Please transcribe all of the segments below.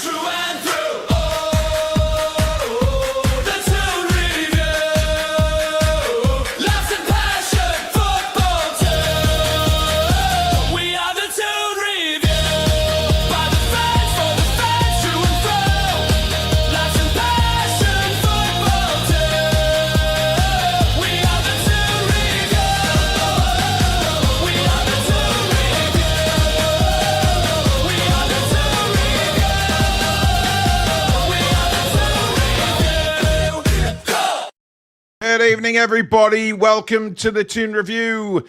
Through and through. Oh, the Toon Review. Laughs and passion, football too. We are the Toon Review. By the fans, for the fans, through and through. Laughs and passion, football too. We are the Toon Review. We are the Toon Review. We are the Toon Review. We are the Toon Review. Go! Good evening, everybody. Welcome to the Toon Review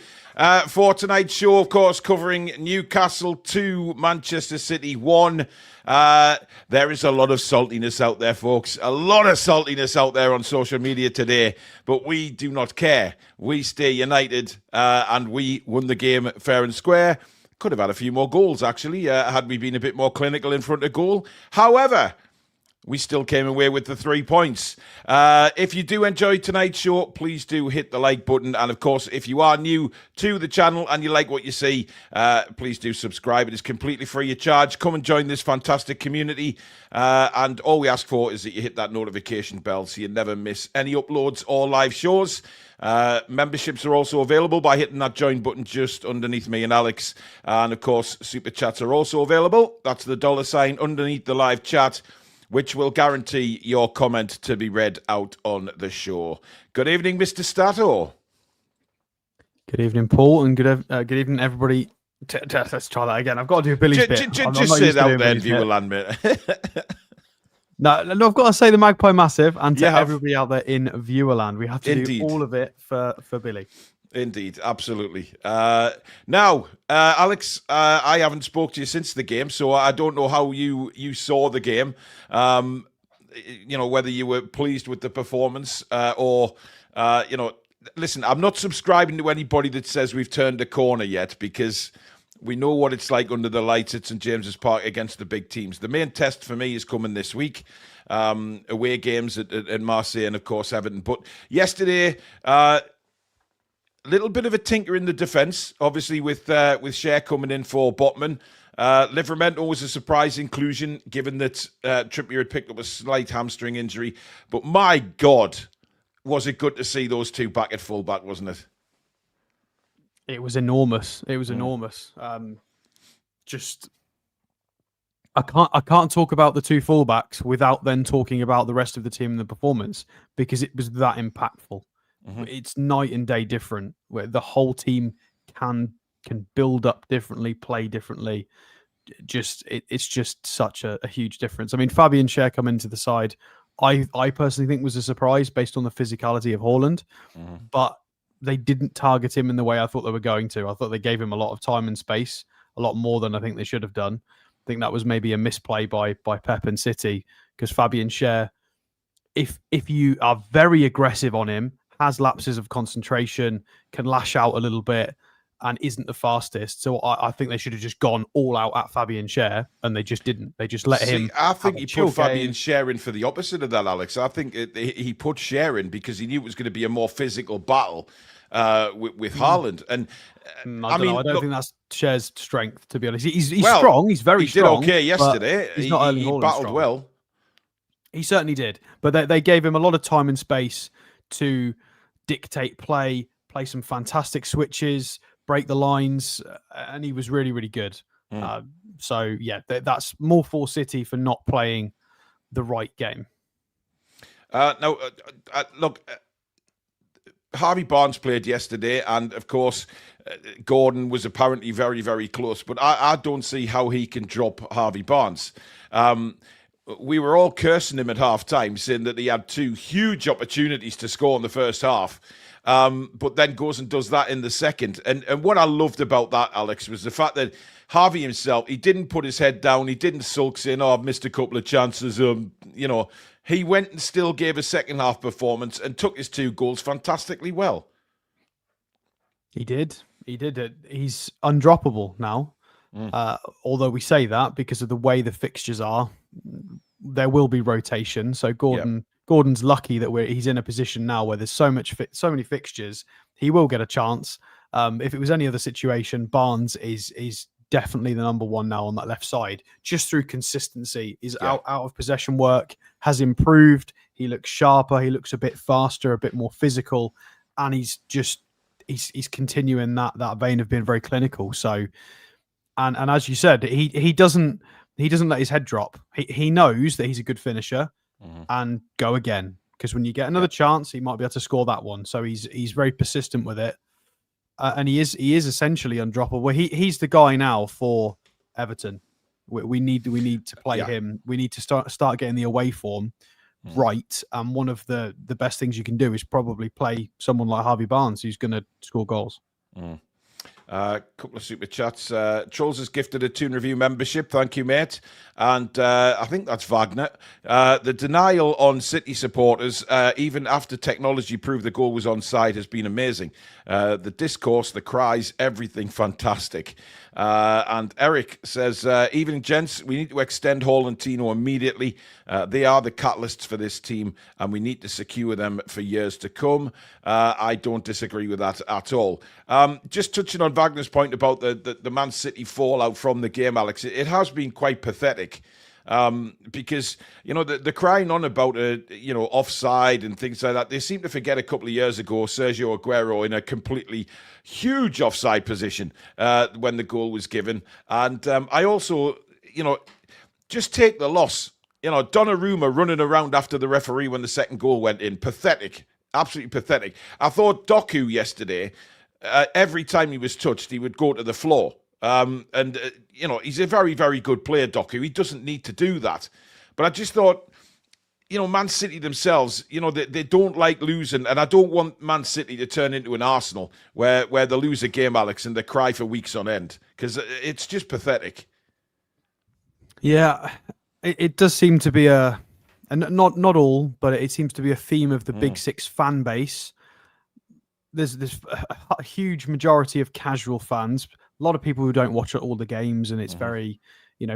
for tonight's show, of course, covering Newcastle 2, Manchester City 1. There is a lot of saltiness out there, folks. A lot of saltiness out there on social media today, but we do not care. We stay united, and we won the game fair and square. Could have had a few more goals, actually, had we been a bit more clinical in front of goal. However, we still came away with the 3 points. If you do enjoy tonight's show, please do hit the like button. And of course, if you are new to the channel and you like what you see, please do subscribe. It is completely free of charge. Come and join this fantastic community. And all we ask for is that you hit that notification bell so you never miss any uploads or live shows. Memberships are also available by hitting that join button just underneath me and Alex. And of course, super chats are also available. That's the $ underneath the live chat, which will guarantee your comment to be read out on the show. Good evening, Mr. Stato. Good evening, Paul, and good evening, everybody. Let's try that again. I've got to do Billy's bit. Just say it out there, Viewerland, mate. No, I've got to say the Magpie Massive, and to everybody out there in Viewerland, we have to do all of it for Billy. Indeed, absolutely. Now, Alex, I haven't spoke to you since the game, so I don't know how you saw the game. You know, whether you were pleased with the performance or, you know, listen, I'm not subscribing to anybody that says we've turned a corner yet, because we know what it's like under the lights at St James's Park against the big teams. The main test for me is coming this week. Away games at Marseille and, of course, Everton. But yesterday, little bit of a tinker in the defence, obviously, with Cher coming in for Botman. Livramento was a surprise inclusion, given that Trippier had picked up a slight hamstring injury. But my God, was it good to see those two back at full-back, wasn't it? It was enormous. It was enormous. Just, I can't talk about the two fullbacks without then talking about the rest of the team and the performance, because it was that impactful. It's night and day different, where the whole team can build up differently, play differently. It's just such a huge difference. I mean, Fabian Cher coming into the side, I personally think was a surprise based on the physicality of Haaland, but they didn't target him in the way I thought they were going to. I thought they gave him a lot of time and space, a lot more than I think they should have done. I think that was maybe a misplay by Pep and City, because Fabian Cher, if you are very aggressive on him, has lapses of concentration, can lash out a little bit, and isn't the fastest. So I think they should have just gone all out at Fabian Cher, and they just didn't. They just let him. I think he put Fabian Cher in for the opposite of that, Alex. I think he put Cher in because he knew it was going to be a more physical battle with Haaland. And I don't think that's Cher's strength, to be honest. He's strong. He's very strong. He did okay yesterday. He's not Erling Haaland battled strong. well. He certainly did. But they gave him a lot of time and space to dictate play some fantastic switches, break the lines, and he was really, really good. So, yeah, that's more for City for not playing the right game. Look, Harvey Barnes played yesterday, and, of course, Gordon was apparently very, very close, but I don't see how he can drop Harvey Barnes. We were all cursing him at half-time, saying that he had two huge opportunities to score in the first half, but then goes and does that in the second. And what I loved about that, Alex, was the fact that Harvey himself, he didn't put his head down, he didn't sulk saying, "Oh, I've missed a couple of chances." You know, he went and still gave a second-half performance and took his 2 goals fantastically well. He did. He's undroppable now. Although we say that because of the way the fixtures are, there will be rotation. So Gordon's lucky that he's in a position now where there's so many fixtures. He will get a chance. If it was any other situation, Barnes is definitely the number one now on that left side, just through consistency. His out of possession work has improved. He looks sharper. He looks a bit faster, a bit more physical, and he's continuing that vein of being very clinical. So, and as you said, he doesn't let his head drop. He knows that he's a good finisher, and go again. Because when you get another chance, he might be able to score that one. So he's very persistent with it, and he is essentially undroppable. He's the guy now for Everton. We need to play him. We need to start getting the away form right. And one of the best things you can do is probably play someone like Harvey Barnes, who's going to score goals. Couple of super chats. Trolls has gifted a Toon Review membership. Thank you, mate. And I think that's Wagner. The denial on City supporters, even after technology proved the goal was onside, has been amazing. The discourse, the cries, everything fantastic. And Eric says, evening, gents, we need to extend Hall and Tino immediately. They are the catalysts for this team, and we need to secure them for years to come. I don't disagree with that at all. Just touching on Wagner's point about the Man City fallout from the game, Alex, it has been quite pathetic. Because, the crying on about, offside and things like that, they seem to forget a couple of years ago, Sergio Aguero in a completely huge offside position when the goal was given. And I also, just take the loss. Donnarumma running around after the referee when the second goal went in. Pathetic. Absolutely pathetic. I thought Doku yesterday, every time he was touched, he would go to the floor. He's a very, very good player, Doku. He doesn't need to do that. But I just thought, Man City themselves, they don't like losing. And I don't want Man City to turn into an Arsenal where they lose a game, Alex, and they cry for weeks on end. Because it's just pathetic. Yeah, it does seem to be and not all, but it seems to be a theme of the Big Six fan base. There's a huge majority of casual fans, a lot of people who don't watch all the games, and it's very,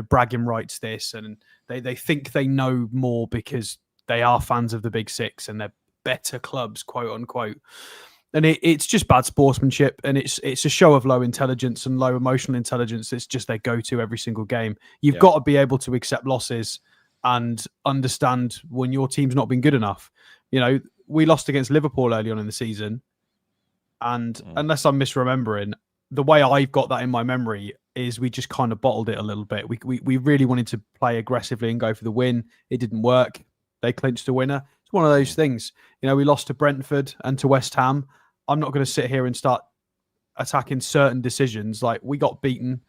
bragging rights this, and they think they know more because they are fans of the Big Six and they're better clubs, quote unquote. And it's just bad sportsmanship, and it's a show of low intelligence and low emotional intelligence. It's just their go-to every single game. You've got to be able to accept losses and understand when your team's not been good enough. We lost against Liverpool early on in the season, and unless I'm misremembering, the way I've got that in my memory is we just kind of bottled it a little bit. We really wanted to play aggressively and go for the win. It didn't work. They clinched a winner. It's one of those things. We lost to Brentford and to West Ham. I'm not going to sit here and start attacking certain decisions. Like, we got beaten.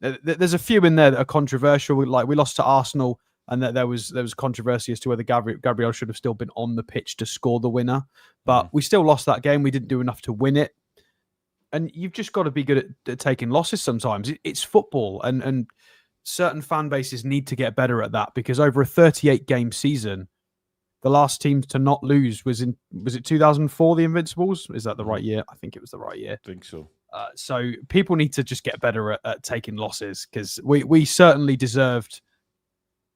There's a few in there that are controversial. Like, we lost to Arsenal, and that there was controversy as to whether Gabriel should have still been on the pitch to score the winner. But we still lost that game. We didn't do enough to win it. And you've just got to be good at taking losses sometimes. It's football, and certain fan bases need to get better at that, because over a 38-game season, the last team to not lose was it 2004, the Invincibles? Is that the right year? I think it was the right year. I think so. So people need to just get better at taking losses, because we certainly deserved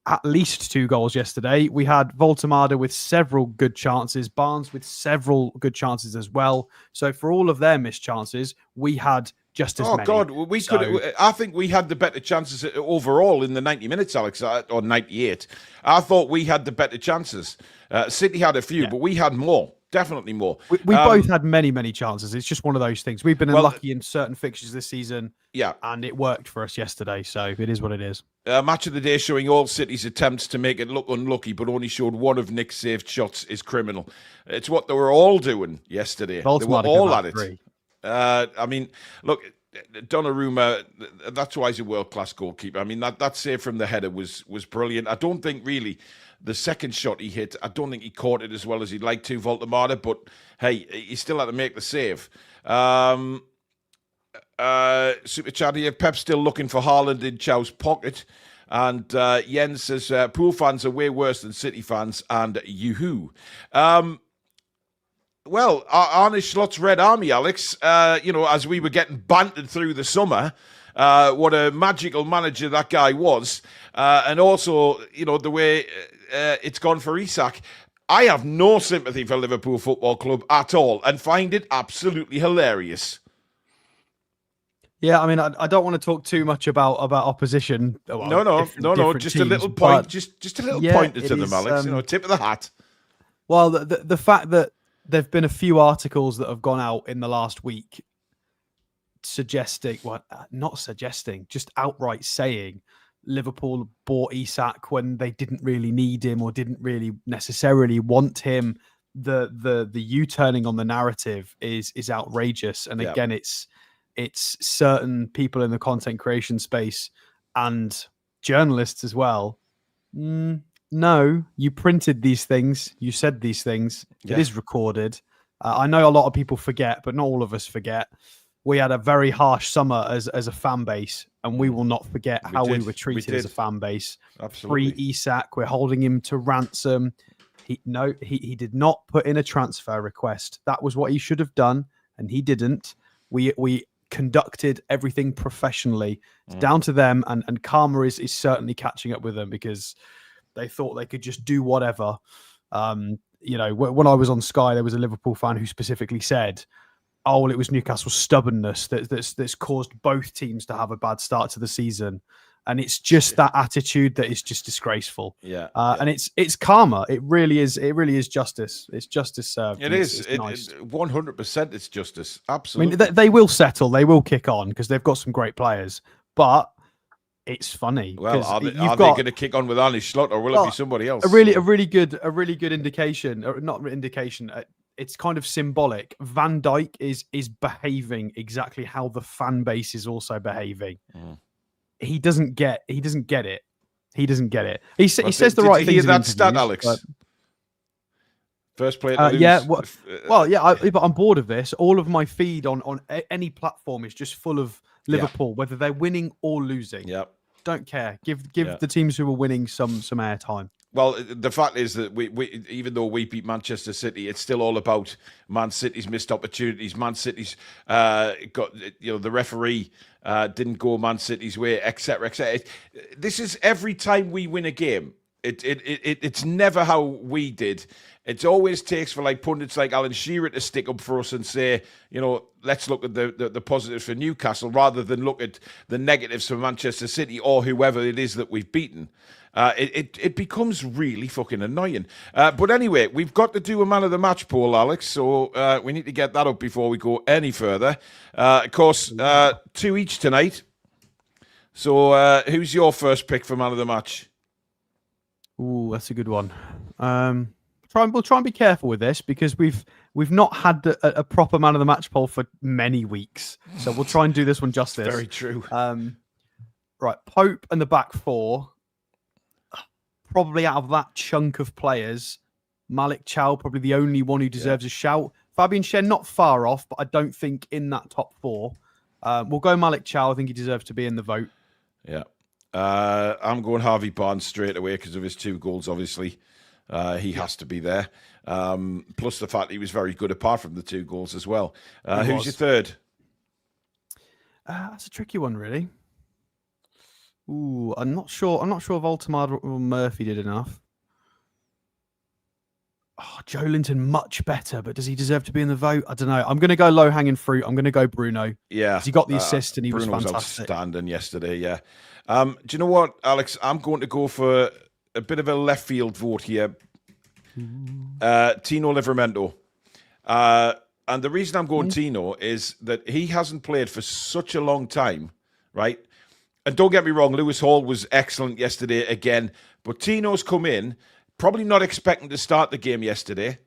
at least 2 goals yesterday. We had Voltemada with several good chances, Barnes with several good chances as well. So for all of their missed chances, we had just as many. Oh, God, I think we had the better chances overall in the 90 minutes, Alex, or 98. I thought we had the better chances. City had a few, but we had more. Definitely more. We both had many, many chances. It's just one of those things. We've been unlucky in certain fixtures this season. Yeah. And it worked for us yesterday. So it is what it is. Match of the day showing all City's attempts to make it look unlucky, but only showed one of Nick's saved shots is criminal. It's what they were all doing yesterday. They were all at it. I mean, look, Donnarumma, that's why he's a world-class goalkeeper. I mean, that save from the header was brilliant. I don't think really the second shot he hit, I don't think he caught it as well as he'd like to, Voltemada, but hey, he still had to make the save. Super chat here, Pep's still looking for Haaland in Chow's pocket. And Jens says, Pool fans are way worse than City fans, and yoo-hoo. Well, Arne Slot's Red Army, Alex, as we were getting bantered through the summer, what a magical manager that guy was. And also, the way it's gone for Isak. I have no sympathy for Liverpool Football Club at all and find it absolutely hilarious. Yeah, I mean, I don't want to talk too much about opposition. Well, No. different Just a teams, little point. but Just a little yeah, pointer it to them, is, Alex. Tip of the hat. Well, the fact that there've been a few articles that have gone out in the last week suggesting, well, not suggesting, just outright saying Liverpool bought Isak when they didn't really need him or didn't really necessarily want him. The U-turning on the narrative is outrageous, and again, it's certain people in the content creation space and journalists as well. No, you printed these things. You said these things. Yeah. It is recorded. I know a lot of people forget, but not all of us forget. We had a very harsh summer as a fan base, and we will not forget how we were treated as a fan base. Absolutely. Free Isak, we're holding him to ransom. He did not put in a transfer request. That was what he should have done, and he didn't. We conducted everything professionally. It's down to them, and karma is certainly catching up with them because they thought they could just do whatever. When I was on Sky, there was a Liverpool fan who specifically said, "Oh, well, it was Newcastle's stubbornness that's caused both teams to have a bad start to the season." And it's just that attitude that is just disgraceful. And it's karma. It really is. It really is justice. It's justice served. It is. It's nice. 100%. It's justice. I Absolutely. mean, they will settle. They will kick on because they've got some great players. But it's funny. Well, are they going to kick on with Arnie Slot, or will it be somebody else? A really good indication, or not indication. It's kind of symbolic. Van Dijk is behaving exactly how the fan base is also behaving. He doesn't get it. He doesn't get it. He says the right things. Did you hear in that stat, interviews, Alex? First player to lose. Yeah. But I'm bored of this. All of my feed on any platform is just full of Liverpool, whether they're winning or losing. Yeah. Don't care. Give the teams who are winning some airtime. Well, the fact is that we even though we beat Manchester City, it's still all about Man City's missed opportunities. Man City's got the referee didn't go Man City's way, etc., etc. This is every time we win a game. It's never how we did. It always takes for like pundits like Alan Shearer to stick up for us and say, let's look at the positives for Newcastle rather than look at the negatives for Manchester City or whoever it is that we've beaten. It becomes really fucking annoying. But anyway, we've got to do a man of the match poll, Alex. So we need to get that up before we go any further. Of course, 2 each tonight. So who's your first pick for man of the match? Ooh, that's a good one. We'll try and be careful with this because we've not had a proper man of the match poll for many weeks. So we'll try and do this one justice. Very true. Right, Pope and the back four. Probably out of that chunk of players, Malik Chow probably the only one who deserves a shout. Fabian Schär not far off, but I don't think in that top four. We'll go Malik Chow. I think he deserves to be in the vote. Yeah. I'm going Harvey Barnes straight away because of his 2 goals, obviously. He has to be there. Plus the fact he was very good apart from the 2 goals as well. Who's your third? That's a tricky one, really. Ooh, I'm not sure if Altamar or Murphy did enough. Oh, Joe Linton much better, but does he deserve to be in the vote? I don't know. I'm going to go low hanging fruit. I'm going to go Bruno. Yeah, he got the assist and he Bruno was fantastic. Outstanding yesterday. Yeah. Do you know what, Alex? I'm going to go for a bit of a left field vote here. Tino Livramento. And the reason I'm going Tino is that he hasn't played for such a long time, right? And don't get me wrong, Lewis Hall was excellent yesterday again, but Tino's come in, probably not expecting to start the game yesterday,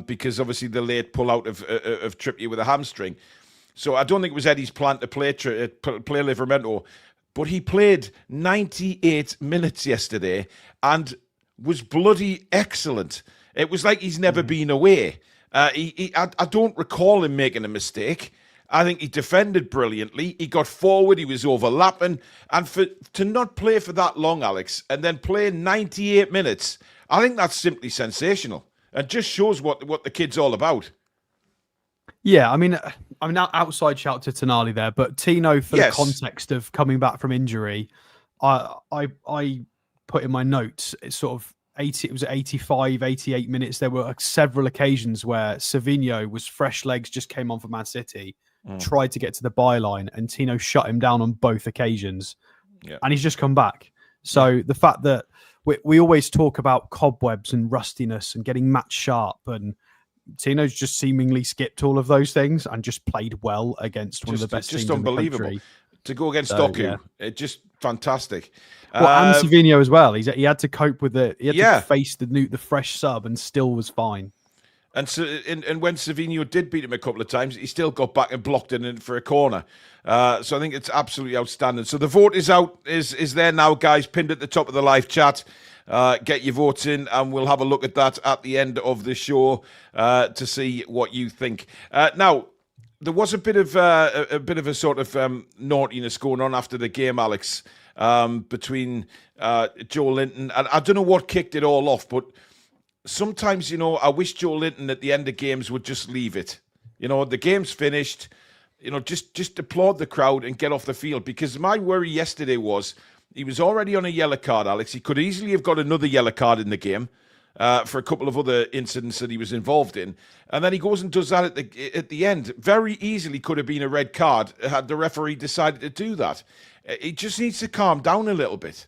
because obviously the late pull out of Trippier with a hamstring. So I don't think it was Eddie's plan to play Livramento, but he played 98 minutes yesterday and was bloody excellent. It was like he's never been away. I don't recall him making a mistake. I think he defended brilliantly. He got forward. He was overlapping. And to not play for that long, Alex, and then play 98 minutes, I think that's simply sensational. And just shows what the kid's all about. Yeah, I mean, outside shout to Tonali there, but Tino, for the context of coming back from injury, I put in my notes, it's sort of 85, 88 minutes. There were several occasions where Savinho was fresh legs, just came on for Man City, tried to get to the byline, and Tino shut him down on both occasions. Yeah. And he's just come back. So the fact that we always talk about cobwebs and rustiness and getting match sharp, and Tino's just seemingly skipped all of those things and just played well against one of the best teams in the country. To go against Doku. It's just fantastic. Well, and Savinho as well. He had to cope with it. He had to face the fresh sub and still was fine. And so, and when Savinho did beat him a couple of times, he still got back and blocked it in for a corner. So I think it's absolutely outstanding. So the vote is out, is there now, guys, pinned at the top of the live chat. Get your votes in, and we'll have a look at that at the end of the show to see what you think. Now, there was a bit of a sort of naughtiness going on after the game, Alex, between Joe Linton, and I don't know what kicked it all off, but sometimes, I wish Joe Linton at the end of games would just leave it. The game's finished. Just applaud the crowd and get off the field, because my worry yesterday was he was already on a yellow card, Alex. He could easily have got another yellow card in the game for a couple of other incidents that he was involved in. And then he goes and does that at the end. Very easily could have been a red card had the referee decided to do that. He just needs to calm down a little bit.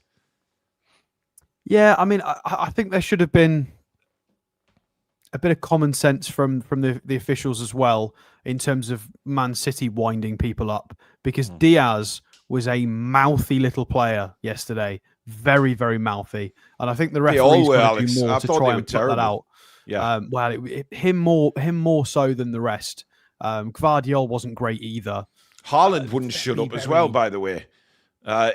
Yeah, I mean, I think there should have been a bit of common sense from the officials as well in terms of Man City winding people up, because Diaz was a mouthy little player yesterday. Very, very mouthy. And I think the referee's got to do more to try and put that out. Yeah. Him more so than the rest. Gvardiol wasn't great either. Haaland wouldn't shut up as well, by the way.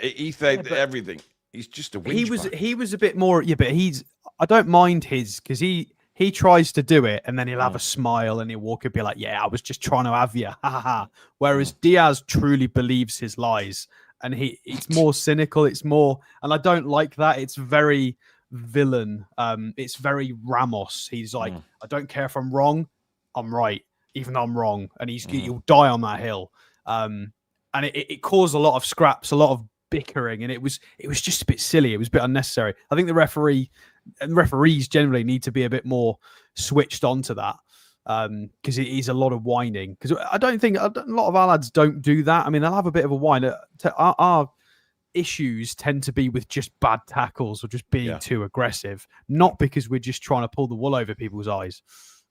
He said everything. He's just a whinge. He was a bit more, but I don't mind his, because he tries to do it, and then he'll have a smile and he'll walk and be like, yeah, I was just trying to have you. Ha ha ha. Whereas Diaz truly believes his lies, and it's more cynical. It's more, and I don't like that. It's very villain. It's very Ramos. He's like, I don't care if I'm wrong. I'm right, even though I'm wrong. And he'll die on that hill. And it caused a lot of scraps, a lot of bickering, and it was just a bit silly. It was a bit unnecessary. I think the referees generally need to be a bit more switched onto that, because it is a lot of whining. Because I don't think a lot of our lads don't do that. I mean, they'll have a bit of a whine. Our issues tend to be with just bad tackles or just being too aggressive, not because we're just trying to pull the wool over people's eyes.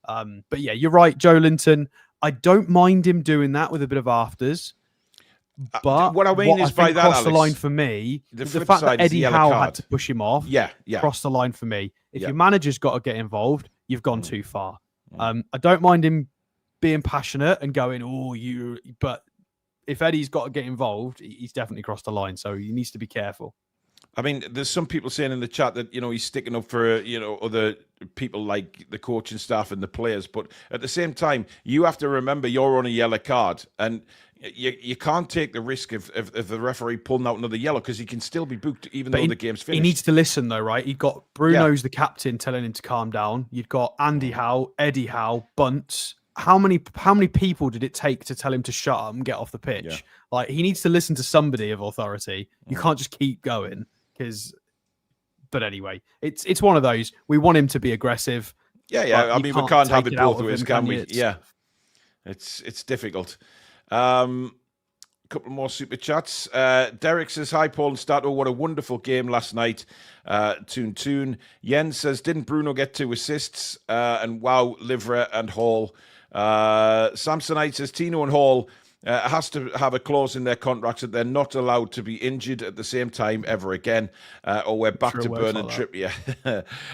But yeah, you're right, Joe Linton. I don't mind him doing that with a bit of afters. But what I mean is, by that, crossed the Alex, line for me. The fact side that is the Eddie yellow Howe card. had to push him off, crossed the line for me. If your manager's got to get involved, you've gone too far. I don't mind him being passionate and going, but if Eddie's got to get involved, he's definitely crossed the line. So he needs to be careful. I mean, there's some people saying in the chat that, he's sticking up for, other people like the coaching staff and the players. But at the same time, you have to remember you're on a yellow card, and you can't take the risk of the referee pulling out another yellow, because he can still be booked even though the game's finished. He needs to listen, though, right? You've got Bruno's the captain telling him to calm down. You've got Andy Howe, Eddie Howe, Bunce. How many people did it take to tell him to shut up and get off the pitch? Yeah. Like, he needs to listen to somebody of authority. You can't just keep going. But anyway, it's one of those. We want him to be aggressive. Yeah. I mean, we can't have it both ways, can we? It's difficult. Couple more super chats. Derek says, hi, Paul and Stato. What a wonderful game last night. Toon. Jens says, didn't Bruno get 2 assists? And wow, Livra and Hall. Samsonite says, Tino and Hall has to have a clause in their contracts that they're not allowed to be injured at the same time ever again, or we're back to Bernard Trippier.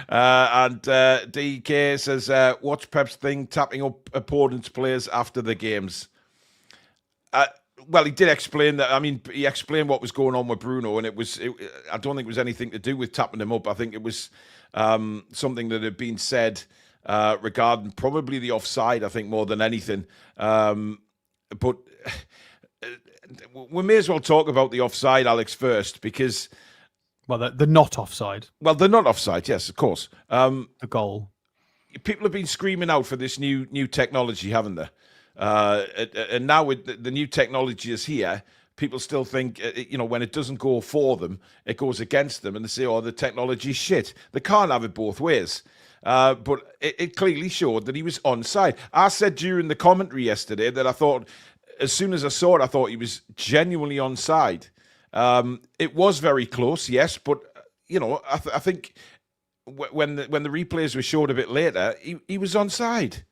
And DK says, what's Pep's thing, tapping up opponents' players after the games? Well, he did explain that. I mean, he explained what was going on with Bruno, and I don't think it was anything to do with tapping him up. I think it was something that had been said regarding probably the offside, I think, more than anything. But we may as well talk about the offside, Alex, first, because... Well, the not offside. Well, they're not offside, yes, of course. The goal. People have been screaming out for this new technology, haven't they? And now with the new technology is here, people still think, when it doesn't go for them, it goes against them, and they say, the technology's shit. They can't have it both ways. But it clearly showed that he was onside. I said during the commentary yesterday that I thought as soon as I saw it, I thought he was genuinely onside. It was very close, yes, but I think when the replays were showed a bit later, he was onside.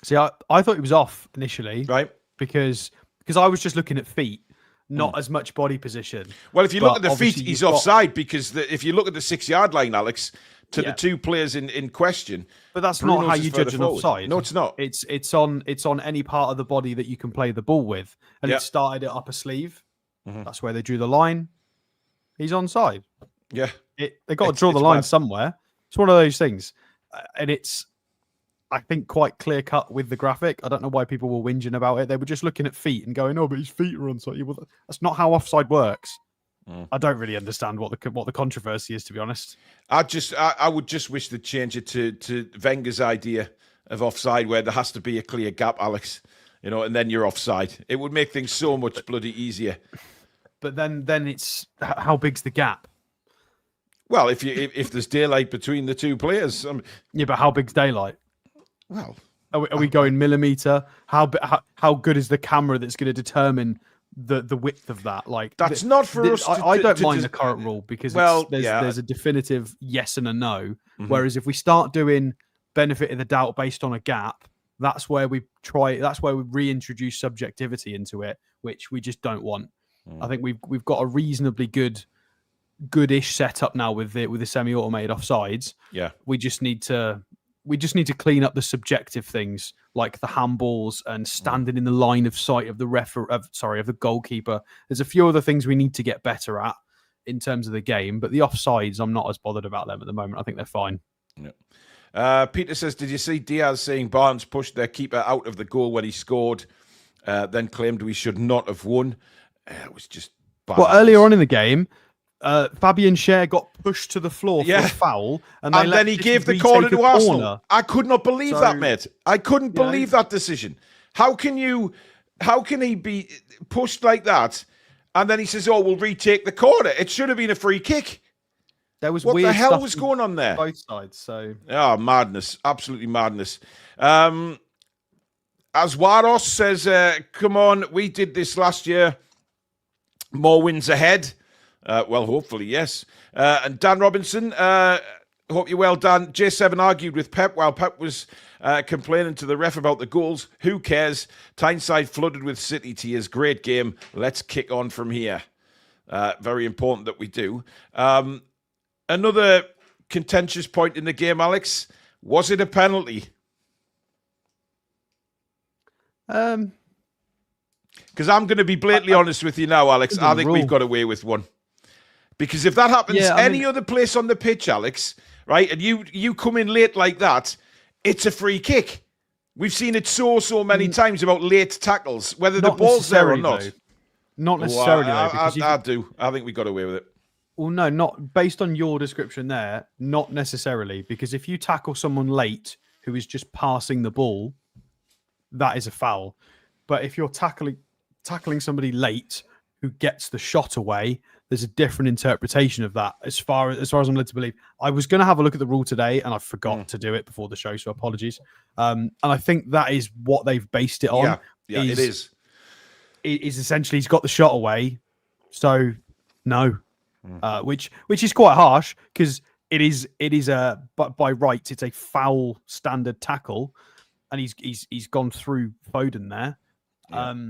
See, I thought he was off initially, Right? Because I was just looking at feet, not as much body position. Well, if you look at the feet, obviously he's you've got- offside because if you look at the 6-yard line, Alex, to the two players in question. But that's Bruno's not how is you further judge an forward. offside. No, it's not. It's on any part of the body that you can play the ball with, and Yeah. it started at upper sleeve. That's where they drew the line. He's onside. Yeah. They got to draw the it's line bad. somewhere. It's one of those things, and it's, I think, quite clear cut with the graphic. I don't know why people were whinging about it. They were just looking at feet and going, "Oh, but his feet are onside." Well, that's not how offside works. I don't really understand what the controversy is, to be honest. I would just wish they'd change it to Wenger's idea of offside, where there has to be a clear gap, Alex. And then you're offside. It would make things so much bloody easier. But then it's how big's the gap? Well, if there's daylight between the two players, Yeah, but how big's daylight? well, Are we going millimeter? How good is the camera that's going to determine the width of that? Like that's not for us. I don't mind the current rule because there's a definitive yes and a no. Whereas if we start doing benefit of the doubt based on a gap, that's where we reintroduce subjectivity into it, which we just don't want. I think we've got a reasonably goodish setup now with the semi-automated offsides. Yeah, we just need to clean up the subjective things like the handballs and standing in the line of sight of the of the goalkeeper. There's a few other things we need to get better at in terms of the game, but the offsides, I'm not as bothered about them at the moment. I think they're fine. Yeah. Peter says, did you see Diaz saying Barnes pushed their keeper out of the goal when he scored, then claimed we should not have won? It was just bad. Well, earlier on in the game, Fabian Schär got pushed to the floor for a foul, and then he gave the corner to Arsenal. I could not believe that, mate. I couldn't believe that decision. How can he be pushed like that? And then he says, "Oh, we'll retake the corner." It should have been a free kick. There was what weird the hell stuff was going on there? Both sides. So madness, absolutely madness. Aswaros says, "Come on, we did this last year. More wins ahead." Well, hopefully, yes. And Dan Robinson, hope you're well, Dan. J7 argued with Pep while Pep was complaining to the ref about the goals. Who cares? Tyneside flooded with City tears. Great game. Let's kick on from here. Very important that we do. Another contentious point in the game, Alex. Was it a penalty? Because I'm going to be blatantly honest with you now, Alex. I think we've got away with one. Because if that happens any other place on the pitch, Alex, right, and you come in late like that, it's a free kick. We've seen it so many times about late tackles, whether the ball's there or not. Though. Not necessarily, I do. I think we got away with it. Well, no, not based on your description there, not necessarily. Because if you tackle someone late who is just passing the ball, that is a foul. But if you're tackling somebody late who gets the shot away, there's a different interpretation of that. As far as I'm led to believe, I was going to have a look at the rule today, and I forgot to do it before the show, so apologies. And I think that is what they've based it on. Yeah, it is. It is essentially he's got the shot away, so no, which is quite harsh because it is but by rights it's a foul standard tackle, and he's gone through Foden there. I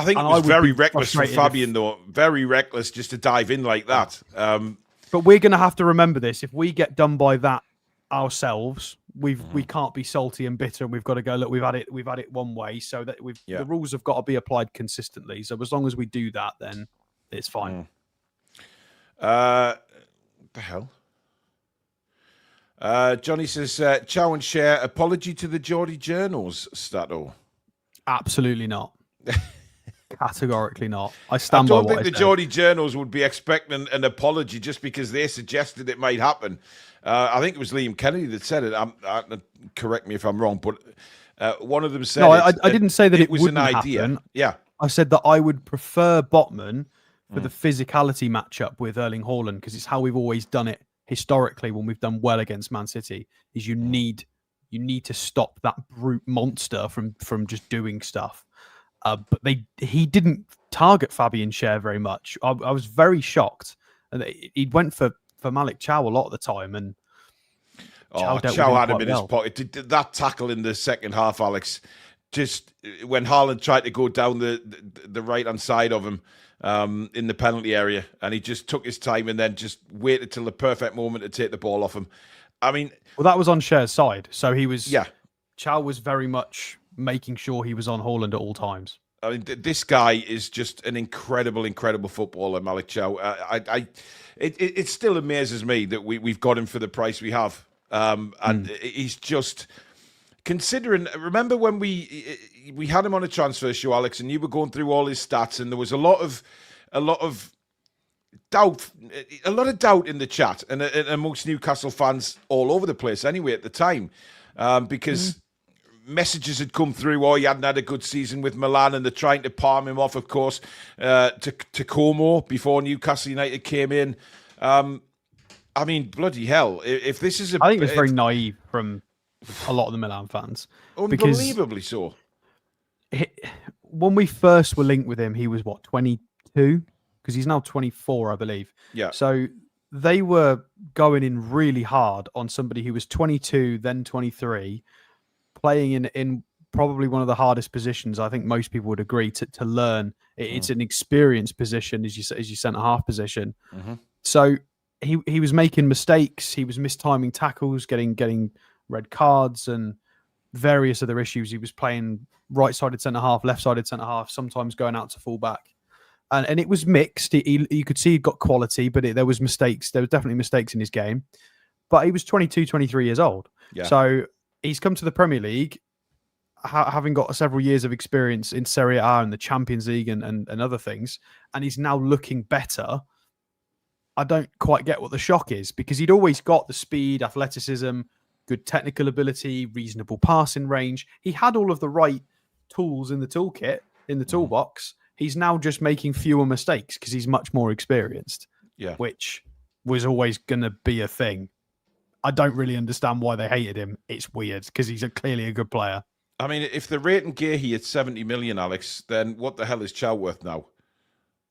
think it was very reckless from Fabian, though. Very reckless just to dive in like that. But we're going to have to remember this. If we get done by that ourselves, we can't be salty and bitter. And we've got to go, look, we've had it one way, so that the rules have got to be applied consistently. So as long as we do that, then it's fine. The hell? Johnny says, Chow and Share, apology to the Geordie Journals, Stato. Absolutely not. Categorically not. I stand by what I said. I don't think the Geordie Journals would be expecting an apology just because they suggested it might happen. I think it was Liam Kennedy that said it. Correct me if I'm wrong, but one of them said I didn't say that it was wouldn't an idea. Happen. Yeah. I said that I would prefer Botman for the physicality matchup with Erling Haaland because it's how we've always done it historically when we've done well against Man City. Is you need to stop that brute monster from just doing stuff. but he didn't target Fabian Schär very much. I was very shocked. And he went for Malik Chow a lot of the time, and Chow had him in his pocket. That tackle in the second half, Alex, just when Haaland tried to go down the right-hand side of him in the penalty area, and he just took his time and then just waited till the perfect moment to take the ball off him. I mean... Well, that was on Schär's side, so he was... Yeah. Chow was very much making sure he was on Haaland at all times. I mean, this guy is just an incredible footballer, Malik Chow. It still amazes me that we've got him for the price we have. And he's just... Considering, remember when we had him on a transfer show, Alex, and you were going through all his stats, and there was a lot of doubt in the chat, and amongst Newcastle fans all over the place. Anyway, at the time, because messages had come through, he hadn't had a good season with Milan, and they're trying to palm him off, of course, to Como before Newcastle United came in. I mean, bloody hell! If this is I think it's very naive from a lot of the Milan fans. Unbelievably so. When we first were linked with him, he was, 22? Because he's now 24, I believe. Yeah. So they were going in really hard on somebody who was 22, then 23, playing in probably one of the hardest positions. I think most people would agree to learn. It's an experienced position, as you centre-half position. So he was making mistakes. He was mistiming tackles, getting red cards and various other issues. He was playing right-sided centre-half, left-sided centre-half, sometimes going out to full-back. And it was mixed. You could see he got quality, but there was mistakes. There were definitely mistakes in his game. But he was 22, 23 years old. Yeah. So he's come to the Premier League, having got several years of experience in Serie A and the Champions League and other things, and he's now looking better. I don't quite get what the shock is, because he'd always got the speed, athleticism, good technical ability, reasonable passing range. He had all of the right tools in the toolkit, in the toolbox. He's now just making fewer mistakes because he's much more experienced, which was always going to be a thing. I don't really understand why they hated him. It's weird because he's clearly a good player. I mean, if they're rating Gahey at 70 million, Alex, then what the hell is Chow worth now?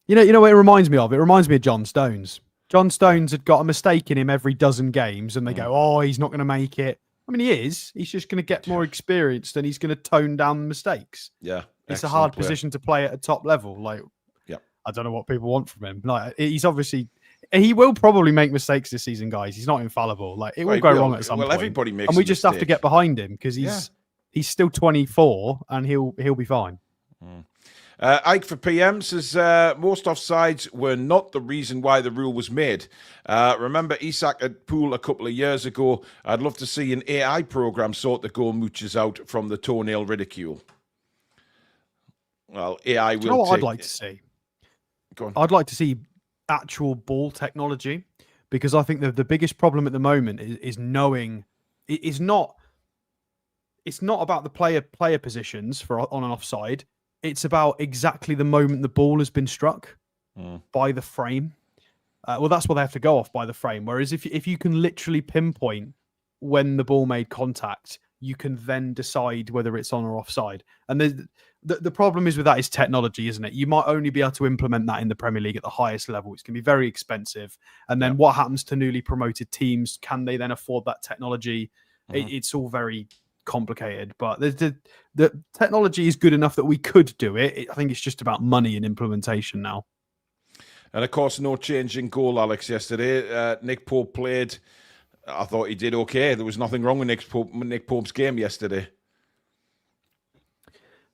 You know what it reminds me of? It reminds me of John Stones. John Stones had got a mistake in him every dozen games, and they go, he's not going to make it. I mean, he is. He's just going to get more experienced, and he's going to tone down the mistakes. Yeah. It's a hard position to play at a top level. I don't know what people want from him. He will probably make mistakes this season, guys. He's not infallible. It will go wrong at some point. Everybody makes and we just have to get behind him because he's still 24 and he'll be fine. Ike for PM says most offsides were not the reason why the rule was made. Remember Isak at Pool a couple of years ago. I'd love to see an AI program sort the goal mooches out from the toenail ridicule. Well, AI will. You know what I'd like to see? Go on. I'd like to see actual ball technology, because I think the biggest problem at the moment is knowing it's not about the player positions on an offside. It's about exactly the moment the ball has been struck by the frame. Well, that's what they have to go off, by the frame. Whereas if you can literally pinpoint when the ball made contact, you can then decide whether it's on or offside. And the problem is with that is technology, isn't it? You might only be able to implement that in the Premier League at the highest level. It's going to be very expensive. And then what happens to newly promoted teams? Can they then afford that technology? It's all very complicated, but the technology is good enough that we could do it. I think it's just about money and implementation now. And of course, no change in goal, Alex, yesterday. Nick Pope played. I thought he did okay. There was nothing wrong with Nick Pope's game yesterday.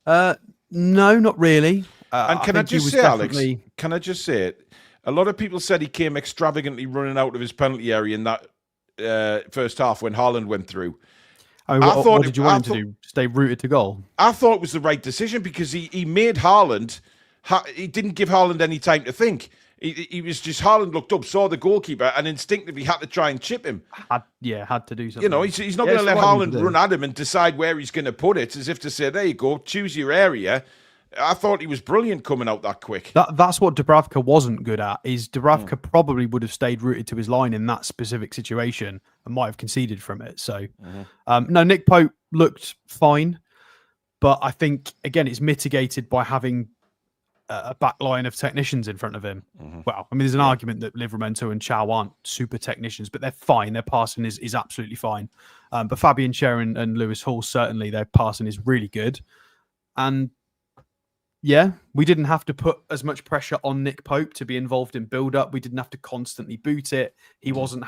No, not really. And can I just say, Alex, can I just say it? A lot of people said he came extravagantly running out of his penalty area in that first half when Haaland went through. What did you want him to do? Stay rooted to goal? I thought it was the right decision because he made Haaland. He didn't give Haaland any time to think. He was just, Haaland looked up, saw the goalkeeper, and instinctively had to try and chip him. Had to do something. You know, he's not going to let Haaland run at him and decide where he's going to put it, as if to say, there you go, choose your area. I thought he was brilliant coming out that quick. That's what Dubravka wasn't good at, is Dubravka probably would have stayed rooted to his line in that specific situation and might have conceded from it. So, no, Nick Pope looked fine. But I think, again, it's mitigated by having a back line of technicians in front of him. Well, I mean, there's an argument that Livramento and Chow aren't super technicians, but they're fine. Their passing is absolutely fine. But Fabian Cher and Lewis Hall, certainly their passing is really good. And yeah, we didn't have to put as much pressure on Nick Pope to be involved in build-up. We didn't have to constantly boot it. He wasn't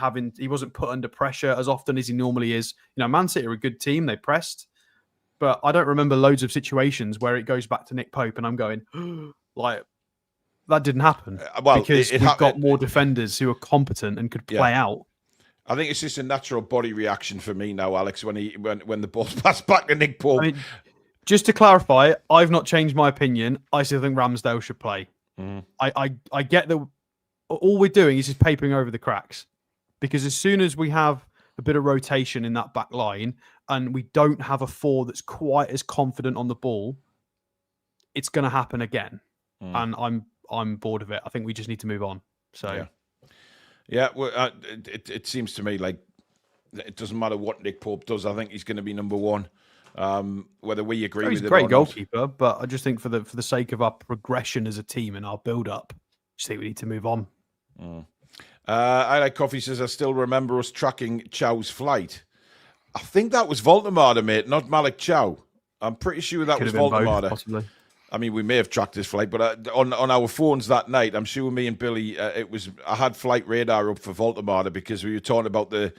put under pressure as often as he normally is. You know, Man City are a good team. They pressed. But I don't remember loads of situations where it goes back to Nick Pope and I'm going, like, that didn't happen. Because we've got more defenders who are competent and could play out. I think it's just a natural body reaction for me now, Alex, when the ball's passed back to Nick Pope. I mean, just to clarify, I've not changed my opinion. I still think Ramsdale should play. I get that all we're doing is just papering over the cracks. Because as soon as we have a bit of rotation in that back line and we don't have a 4 that's quite as confident on the ball, it's going to happen again. And I'm bored of it. I think we just need to move on. So, yeah. Well, it seems to me like it doesn't matter what Nick Pope does. I think he's going to be number 1. Whether we agree with it or not. He's a great goalkeeper, but I just think for the sake of our progression as a team and our build-up, I just think we need to move on. I Like Coffee says, I still remember us tracking Chow's flight. I think that was Voltemade, mate, not Malik Chow. I'm pretty sure that was Voltemade. Possibly. I mean, we may have tracked his flight, but on our phones that night, I'm sure me and Billy, I had flight radar up for Voltemade because we were talking about the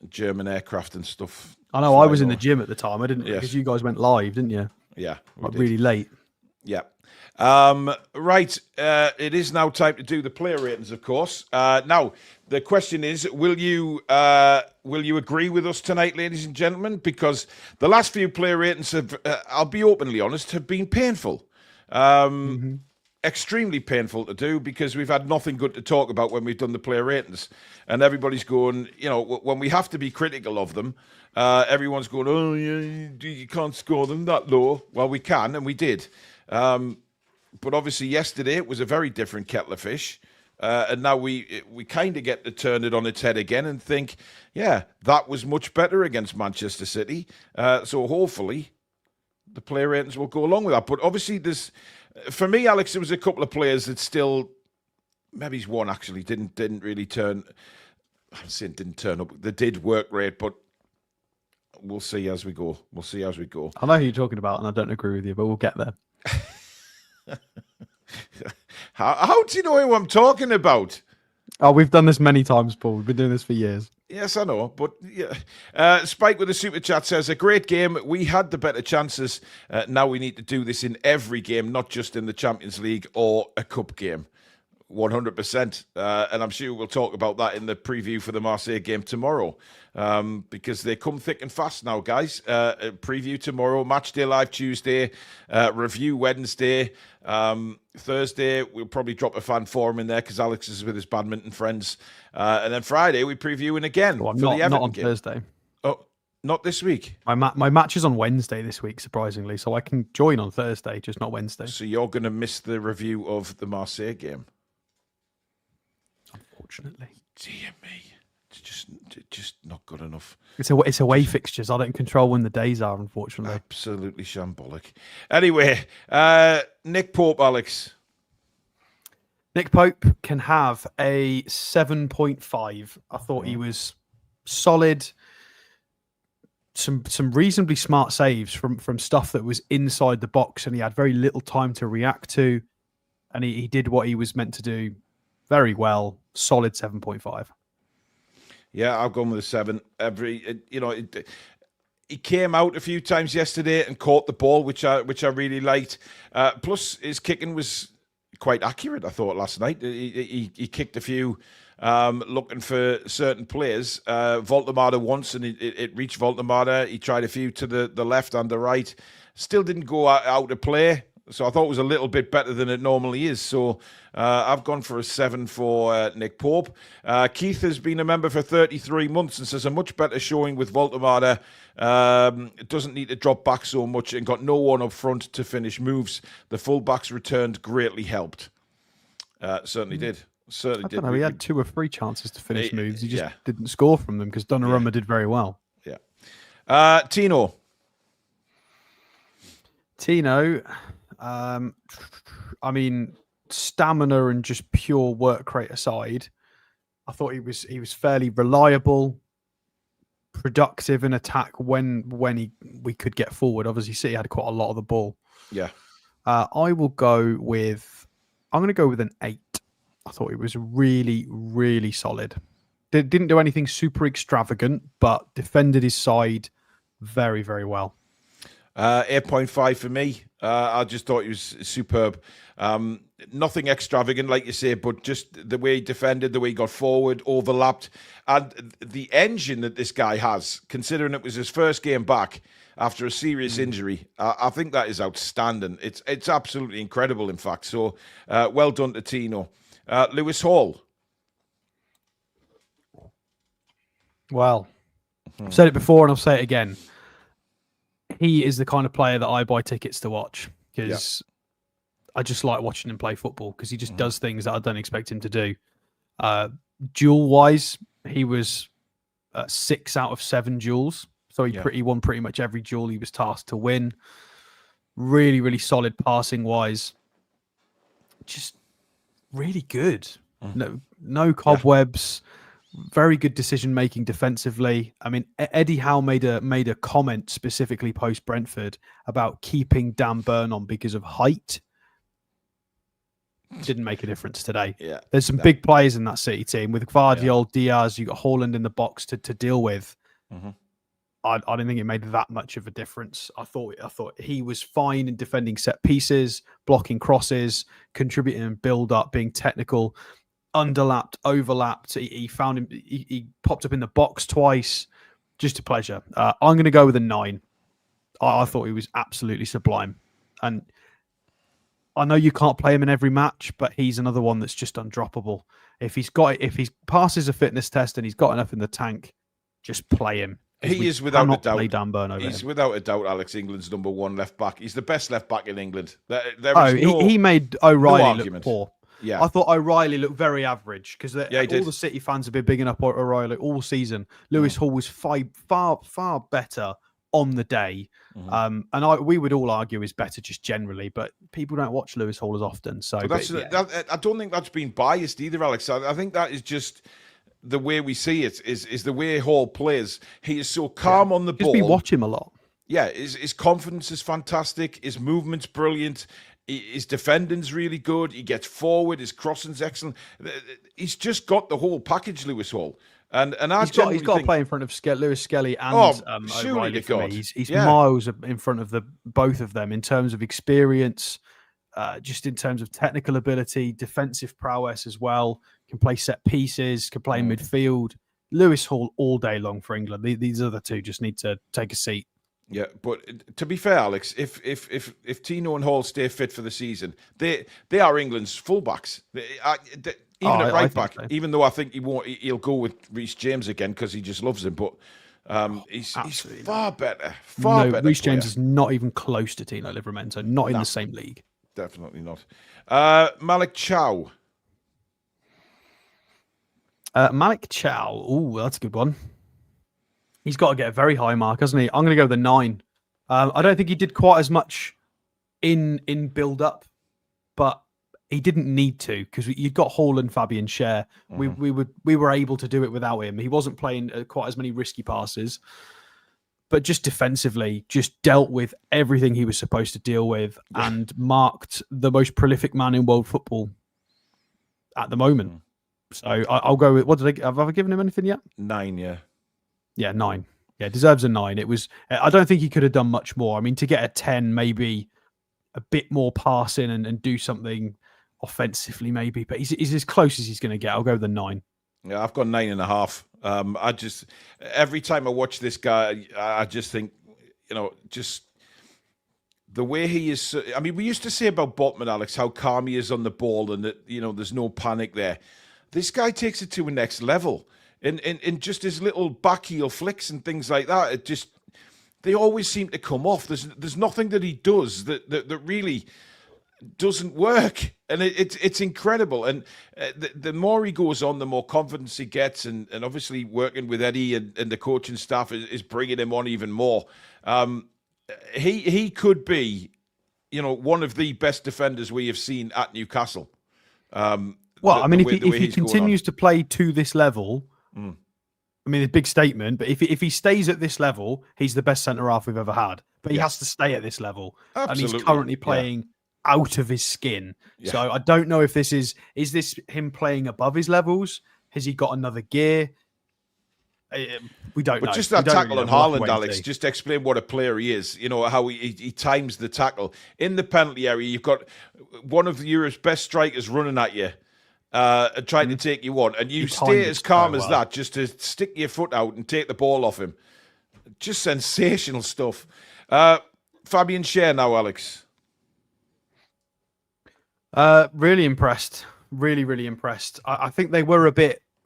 German aircraft and stuff. I know, I was in the gym at the time. I didn't, because you guys went live, didn't you? Yeah. Like really late. Yeah. Right. It is now time to do the player ratings, of course. Now, the question is, will you agree with us tonight, ladies and gentlemen? Because the last few player ratings have, I'll be openly honest, have been painful. Extremely painful to do because we've had nothing good to talk about when we've done the player ratings. And everybody's going, you know, when we have to be critical of them, everyone's going, oh, you can't score them that low. Well, we can, and we did. But obviously yesterday it was a very different kettle of fish. And now we kind of get to turn it on its head again and think, yeah, that was much better against Manchester City. So hopefully the player ratings will go along with that. But obviously for me, Alex, there was a couple of players that still, maybe one actually didn't really turn. I'm saying didn't turn up. They did work great, but we'll see as we go. I know who you're talking about, and I don't agree with you, but we'll get there. How do you know who I'm talking about? Oh, we've done this many times, Paul. We've been doing this for years. Yes, I know, but yeah. Spike with the super chat says, a great game. We had the better chances. Now we need to do this in every game, not just in the Champions League or a cup game. 100%. And I'm sure we'll talk about that in the preview for the Marseille game tomorrow. Because they come thick and fast now, guys. Preview tomorrow, match day live Tuesday, review Wednesday. Thursday, we'll probably drop a fan forum in there because Alex is with his badminton friends. And then Friday, we previewing again for the Everton not on game. Thursday. Oh, not this week. My match is on Wednesday this week, surprisingly. So I can join on Thursday, just not Wednesday. So you're going to miss the review of the Marseille game? Unfortunately. Dear me. It's just not good enough. It's away fixtures. I don't control when the days are, unfortunately. Absolutely shambolic. Anyway, Nick Pope, Alex. Nick Pope can have a 7.5. I thought he was solid. Some reasonably smart saves from stuff that was inside the box, and he had very little time to react to. And he did what he was meant to do very well. Solid 7.5. Yeah, I've gone with a 7. He came out a few times yesterday and caught the ball, which I really liked. Plus, his kicking was quite accurate, I thought, last night. He kicked a few looking for certain players. Voltemade once, and it reached Voltemade. He tried a few to the left and the right. Still didn't go out to play. So I thought it was a little bit better than it normally is. So I've gone for a 7 for Nick Pope. Keith has been a member for 33 months and says a much better showing with Voltemade. Doesn't need to drop back so much and got no one up front to finish moves. The fullbacks returned greatly helped. Certainly did. Certainly did. He had 2 or 3 chances to finish moves. He just didn't score from them because Donnarumma did very well. Yeah. Tino. Tino, I mean, stamina and just pure work rate aside, I thought he was fairly reliable, productive in attack when we could get forward. Obviously, City had quite a lot of the ball. Yeah. I'm going to go with an 8. I thought it was really, really solid. Didn't do anything super extravagant, but defended his side very, very well. 8.5 for me. I just thought he was superb. Nothing extravagant, like you say, but just the way he defended, the way he got forward, overlapped, and the engine that this guy has, considering it was his first game back after a serious injury, I think that is outstanding. It's absolutely incredible, in fact. So, well done to Tino. Lewis Hall. Well, I've said it before and I'll say it again. He is the kind of player that I buy tickets to watch because I just like watching him play football because he just does things that I don't expect him to do. Duel-wise, he was 6 out of 7 duels. So he won pretty much every duel he was tasked to win. Really, really solid passing-wise. Just really good. No cobwebs. Very good decision-making defensively. I mean, Eddie Howe made a comment specifically post-Brentford about keeping Dan Burn on because of height. Didn't make a difference today. Yeah, there's some big players in that City team. With Gvardiol, Diaz, you got Haaland in the box to deal with. I didn't think it made that much of a difference. I thought he was fine in defending set pieces, blocking crosses, contributing in build-up, being technical. Underlapped, overlapped. He found him. He popped up in the box twice. Just a pleasure. I'm going to go with a 9. I thought he was absolutely sublime, and I know you can't play him in every match, but he's another one that's just undroppable. If he passes a fitness test and he's got enough in the tank, just play him. He is without a doubt. Dan Burn over He's him. without a doubt, Alex, England's number 1 left back. He's the best left back in England. He made O'Reilly look poor. Yeah. I thought O'Reilly looked very average because all did. the City fans have been bigging up O'Reilly all season. Lewis Hall was far better on the day, and we would all argue is better just generally, but people don't watch Lewis Hall as often. So I don't think that's been biased either, Alex. I think that is just the way we see it. Is the way Hall plays. He is so calm on the ball. We watch him a lot. Yeah, his confidence is fantastic. His movement's brilliant. His defending's really good. He gets forward. His crossing's excellent. He's just got the whole package, Lewis Hall. And he's got to play in front of Lewis Skelly and O'Reilly for me. He's miles in front of both of them in terms of experience, just in terms of technical ability, defensive prowess as well. Can play set pieces, can play midfield. Lewis Hall all day long for England. These other two just need to take a seat. Yeah, but to be fair, Alex, if Tino and Hall stay fit for the season, they are England's fullbacks. Even at right back, so. Even though I think he'll go with Reece James again because he just loves him. But he's far better. Better. Reece James is not even close to Tino Livramento. Not in the same league. Definitely not. Malik Chow. Malik Chow. Oh, that's a good one. He's got to get a very high mark, hasn't he? I'm going to go with a 9. I don't think he did quite as much in build-up, but he didn't need to because you've got Hall and Fabian Schär. We were able to do it without him. He wasn't playing quite as many risky passes, but just defensively, just dealt with everything he was supposed to deal with and marked the most prolific man in world football at the moment. So I'll go with, have I given him anything yet? 9, yeah. Yeah, 9. Yeah, deserves a 9. It was. I don't think he could have done much more. I mean, to get a 10, maybe a bit more passing and do something offensively, maybe. But he's as close as he's going to get. I'll go with a 9. Yeah, I've got 9.5. I just every time I watch this guy, I just think, just the way he is. I mean, we used to say about Botman, Alex, how calm he is on the ball and that there's no panic there. This guy takes it to a next level. In just his little back heel flicks and things like that, they always seem to come off. There's nothing that he does that really doesn't work, and it's incredible. And the more he goes on, the more confidence he gets, and obviously working with Eddie and the coaching staff is bringing him on even more. He could be one of the best defenders we have seen at Newcastle. Well, I mean, if he he's going continues to play to this level, Mm. I mean, it's a big statement, but if he stays at this level, he's the best centre half we've ever had. But he has to stay at this level, and Absolutely. he's currently playing out of his skin. Yeah. So I don't know if this is this him playing above his levels? Has he got another gear? We don't know. But just that We don't tackle really on know. We'll have to Haaland, wait and Alex, see. just explain what a player he is. How he times the tackle. In the penalty area, you've got one of Europe's best strikers running at you, trying to take you on, and you timed stay it as calm so as well. that just to stick your foot out and take the ball off him. Just sensational stuff. Fabian Schär now, Alex. Really impressed. Really, really impressed. I think they were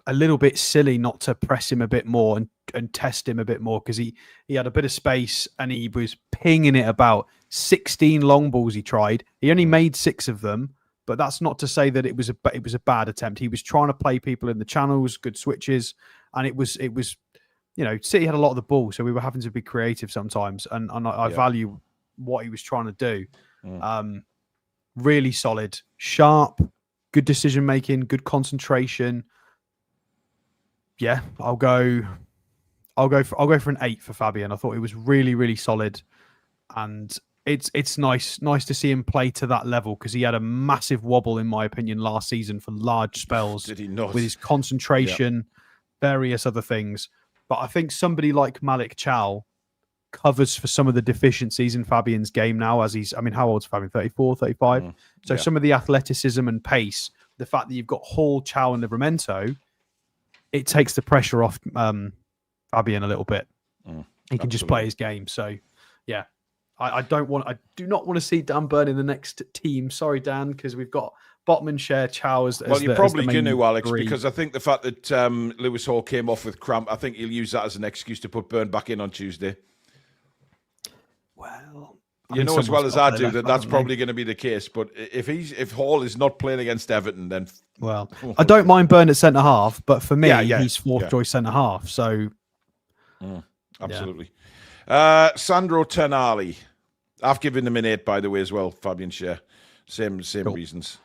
a little bit silly not to press him a bit more and test him a bit more, because he had a bit of space and he was pinging it about. 16 long balls he tried. He only made 6 of them, but that's not to say that it was a bad attempt. He was trying to play people in the channels, good switches, and it was City had a lot of the ball, so we were having to be creative sometimes, and I value what he was trying to do. Really solid, sharp, good decision making, good concentration. Yeah, I'll go for an 8 for Fabian. I thought it was really, really solid, and it's nice to see him play to that level, because he had a massive wobble, in my opinion, last season for large spells. Did he not? With his concentration, various other things. But I think somebody like Malik Chow covers for some of the deficiencies in Fabian's game now, as how old's Fabian? 34, 35? So some of the athleticism and pace, the fact that you've got Hall, Chow and Livramento, it takes the pressure off Fabian a little bit. He can just play his game. So, yeah, I do not want to see Dan Burn in the next team. Sorry, Dan, because we've got Botman, Schär, Chow as Well, you're probably going to, Alex, three. because I think the fact that Lewis Hall came off with cramp, I think he'll use that as an excuse to put Burn back in on Tuesday. Well, You know as well as I do that that's probably going to be the case. But if Hall is not playing against Everton, then I don't mind Burn at centre half, but for me, he's fourth choice centre half. So absolutely. Sandro Tonali, I've given him an 8, by the way, as well. Fabian Schär, same reasons.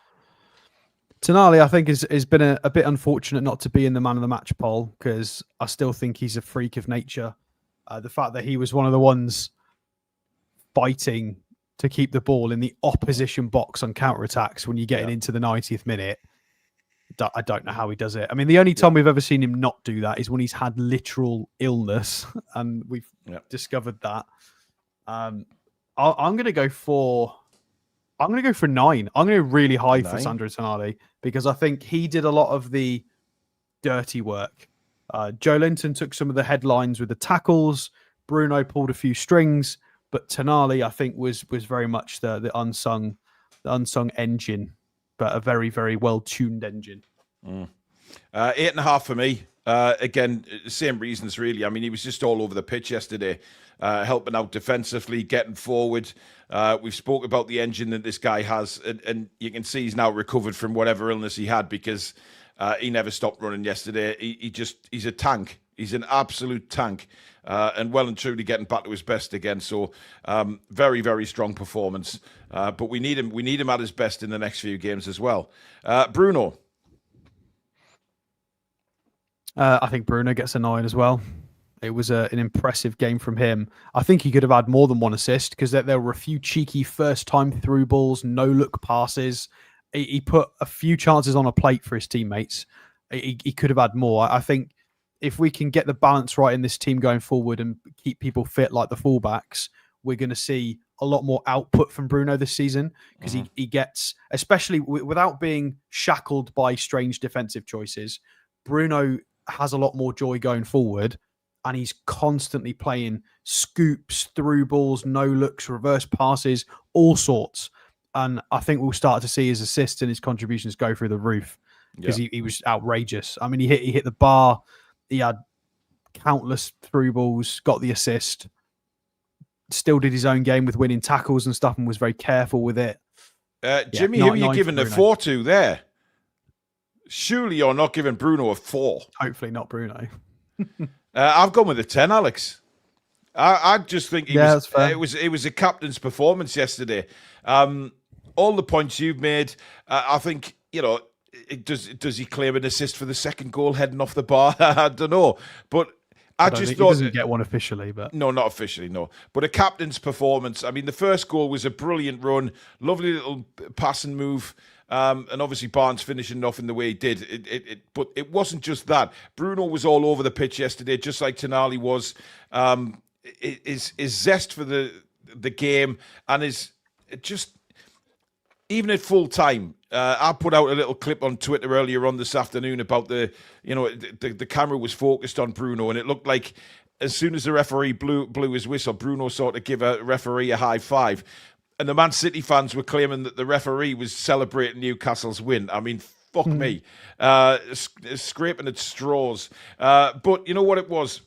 Tonali, I think, has been a bit unfortunate not to be in the man of the match poll, because I still think he's a freak of nature. The fact that he was one of the ones fighting to keep the ball in the opposition box on counter-attacks when you're getting into the 90th minute, I don't know how he does it. I mean, the only time we've ever seen him not do that is when he's had literal illness, and we've discovered that. I'm going to go for 9. I'm going to go really high for Sandro Tonali, because I think he did a lot of the dirty work. Joe Linton took some of the headlines with the tackles. Bruno pulled a few strings, but Tonali, I think, was very much the unsung engine, but a very, very well-tuned engine. 8.5 for me. Again, same reasons, really. I mean, he was just all over the pitch yesterday, helping out defensively, getting forward. We've spoke about the engine that this guy has, and you can see he's now recovered from whatever illness he had, because he never stopped running yesterday. He's a tank. He's an absolute tank, and well and truly getting back to his best again. So, very, very strong performance. But we need him. We need him at his best in the next few games as well. Bruno. I think Bruno gets a 9 as well. It was an impressive game from him. I think he could have had more than 1 assist, because there were a few cheeky first-time through balls, no-look passes. He put a few chances on a plate for his teammates. He could have had more. I think if we can get the balance right in this team going forward and keep people fit like the fullbacks, we're going to see a lot more output from Bruno this season, because he gets, especially without being shackled by strange defensive choices, Bruno has a lot more joy going forward, and he's constantly playing scoops, through balls, no looks, reverse passes, all sorts. And I think we'll start to see his assists and his contributions go through the roof, because he was outrageous. I mean, he hit the bar. He had countless through balls, got the assist, still did his own game with winning tackles and stuff, and was very careful with it. Jimmy, who are you giving the 4 to there? Surely you're not giving Bruno a 4. Hopefully not Bruno. I've gone with a 10, Alex. I just think it was a captain's performance yesterday. All the points you've made, I think, does he claim an assist for the second goal heading off the bar? I don't know. But I don't just think thought... he doesn't get one officially, but No, not officially, no. But a captain's performance. I mean, the first goal was a brilliant run, lovely little pass and move, and obviously Barnes finishing off in the way he did. But it wasn't just that. Bruno was all over the pitch yesterday, just like Toon Army was. His zest for the game and his just... Even at full time, I put out a little clip on Twitter earlier on this afternoon about the camera was focused on Bruno, and it looked like as soon as the referee blew his whistle, Bruno sort of give a referee a high five. And the Man City fans were claiming that the referee was celebrating Newcastle's win. I mean, fuck me. Scraping at straws. But you know what it was?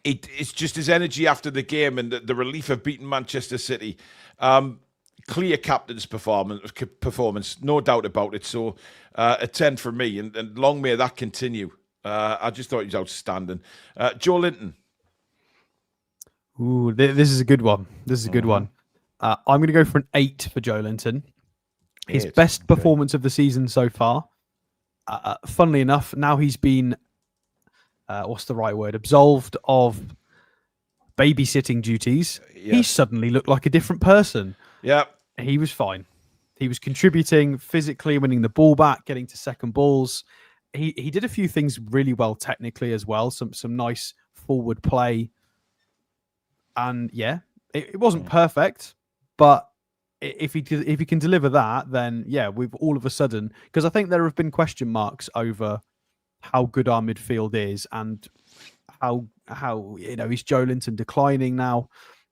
It's just his energy after the game and the relief of beating Manchester City. Clear captain's performance, no doubt about it. So a 10 for me, and long may that continue. I just thought he was outstanding. Joe Linton. Ooh, this is a good one. This is a good one. I'm going to go for an 8 for Joe Linton. His best performance of the season so far. Funnily enough, now he's been, what's the right word, absolved of babysitting duties. Yeah. He suddenly looked like a different person. Yeah. He was fine. He was contributing physically, winning the ball back, getting to second balls. He did a few things really well technically as well. Some nice forward play. And yeah, it wasn't perfect, but if he can deliver that, then yeah, we've all of a sudden, because I think there have been question marks over how good our midfield is and how is Joe Linton declining now,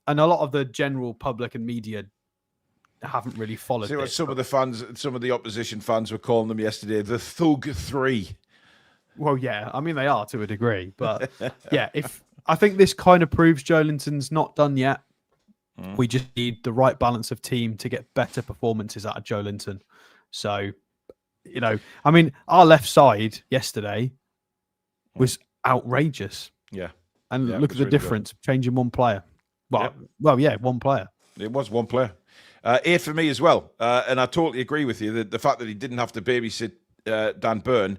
and a lot of the general public and media haven't really followed. See what some of the opposition fans were calling them yesterday, the Thug 3. Well, yeah, I mean they are to a degree, but yeah, if I think this kind of proves Joe Linton's not done yet. We just need the right balance of team to get better performances out of Joe Linton. So, I mean, our left side yesterday was outrageous. Yeah. And look at the difference, changing one player. Well, yeah, one player. It was one player. 8 for me as well. And I totally agree with you that the fact that he didn't have to babysit Dan Burn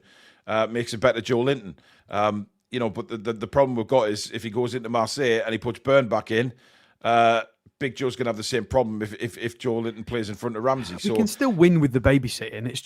makes a better Joe Linton. But the problem we've got is if he goes into Marseille and he puts Burn back in, Big Joe's going to have the same problem if Joe Linton plays in front of Ramsey. So he can still win with the babysitting. It's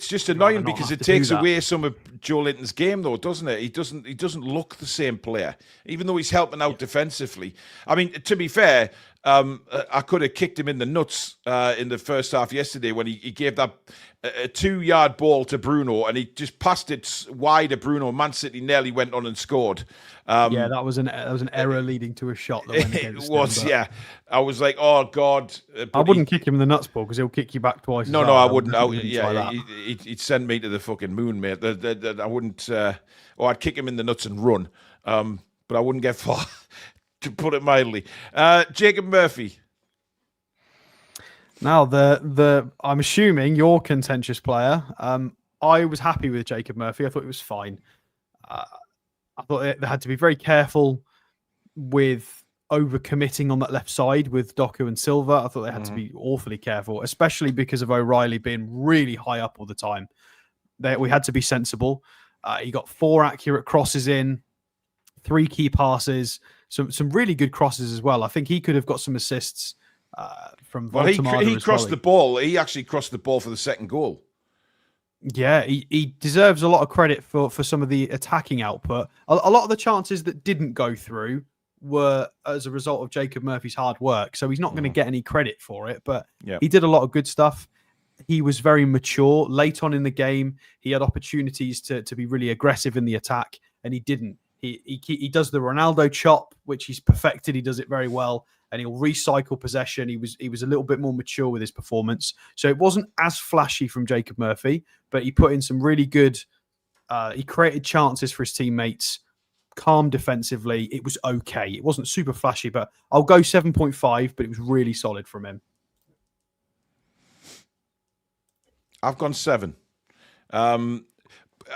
just annoying because it takes away some of Joe Linton's game, though, doesn't it? He doesn't look the same player, even though he's helping out defensively. I mean, to be fair, I could have kicked him in the nuts in the first half yesterday when he gave that a 2-yard ball to Bruno and he just passed it wide to Bruno. Man City nearly went on and scored. Yeah, that was an error leading to a shot that went against him. It was, yeah. I was like, oh God. I wouldn't kick him in the nuts, Paul, because he'll kick you back twice. No, I wouldn't. He'd send me to the fucking moon, mate. I wouldn't. Or I'd kick him in the nuts and run. But I wouldn't get far, to put it mildly. Jacob Murphy. Now, I'm assuming your contentious player. I was happy with Jacob Murphy. I thought it was fine. I thought they had to be very careful with overcommitting on that left side with Doku and Silva. I thought they had to be awfully careful, especially because of O'Reilly being really high up all the time. We had to be sensible. He got 4 accurate crosses in, 3 key passes, some really good crosses as well. I think he could have got some assists from Voltemade. Well, he crossed the ball. He actually crossed the ball for the second goal. Yeah, he deserves a lot of credit for some of the attacking output. A lot of the chances that didn't go through were as a result of Jacob Murphy's hard work. So he's not going to get any credit for it, but he did a lot of good stuff. He was very mature. Late on in the game, he had opportunities to be really aggressive in the attack, and he didn't. He does the Ronaldo chop, which he's perfected. He does it very well, and he'll recycle possession. He was a little bit more mature with his performance. So it wasn't as flashy from Jacob Murphy, but he put in some really good... he created chances for his teammates, calm defensively. It was okay. It wasn't super flashy, but I'll go 7.5, but it was really solid from him. I've gone 7.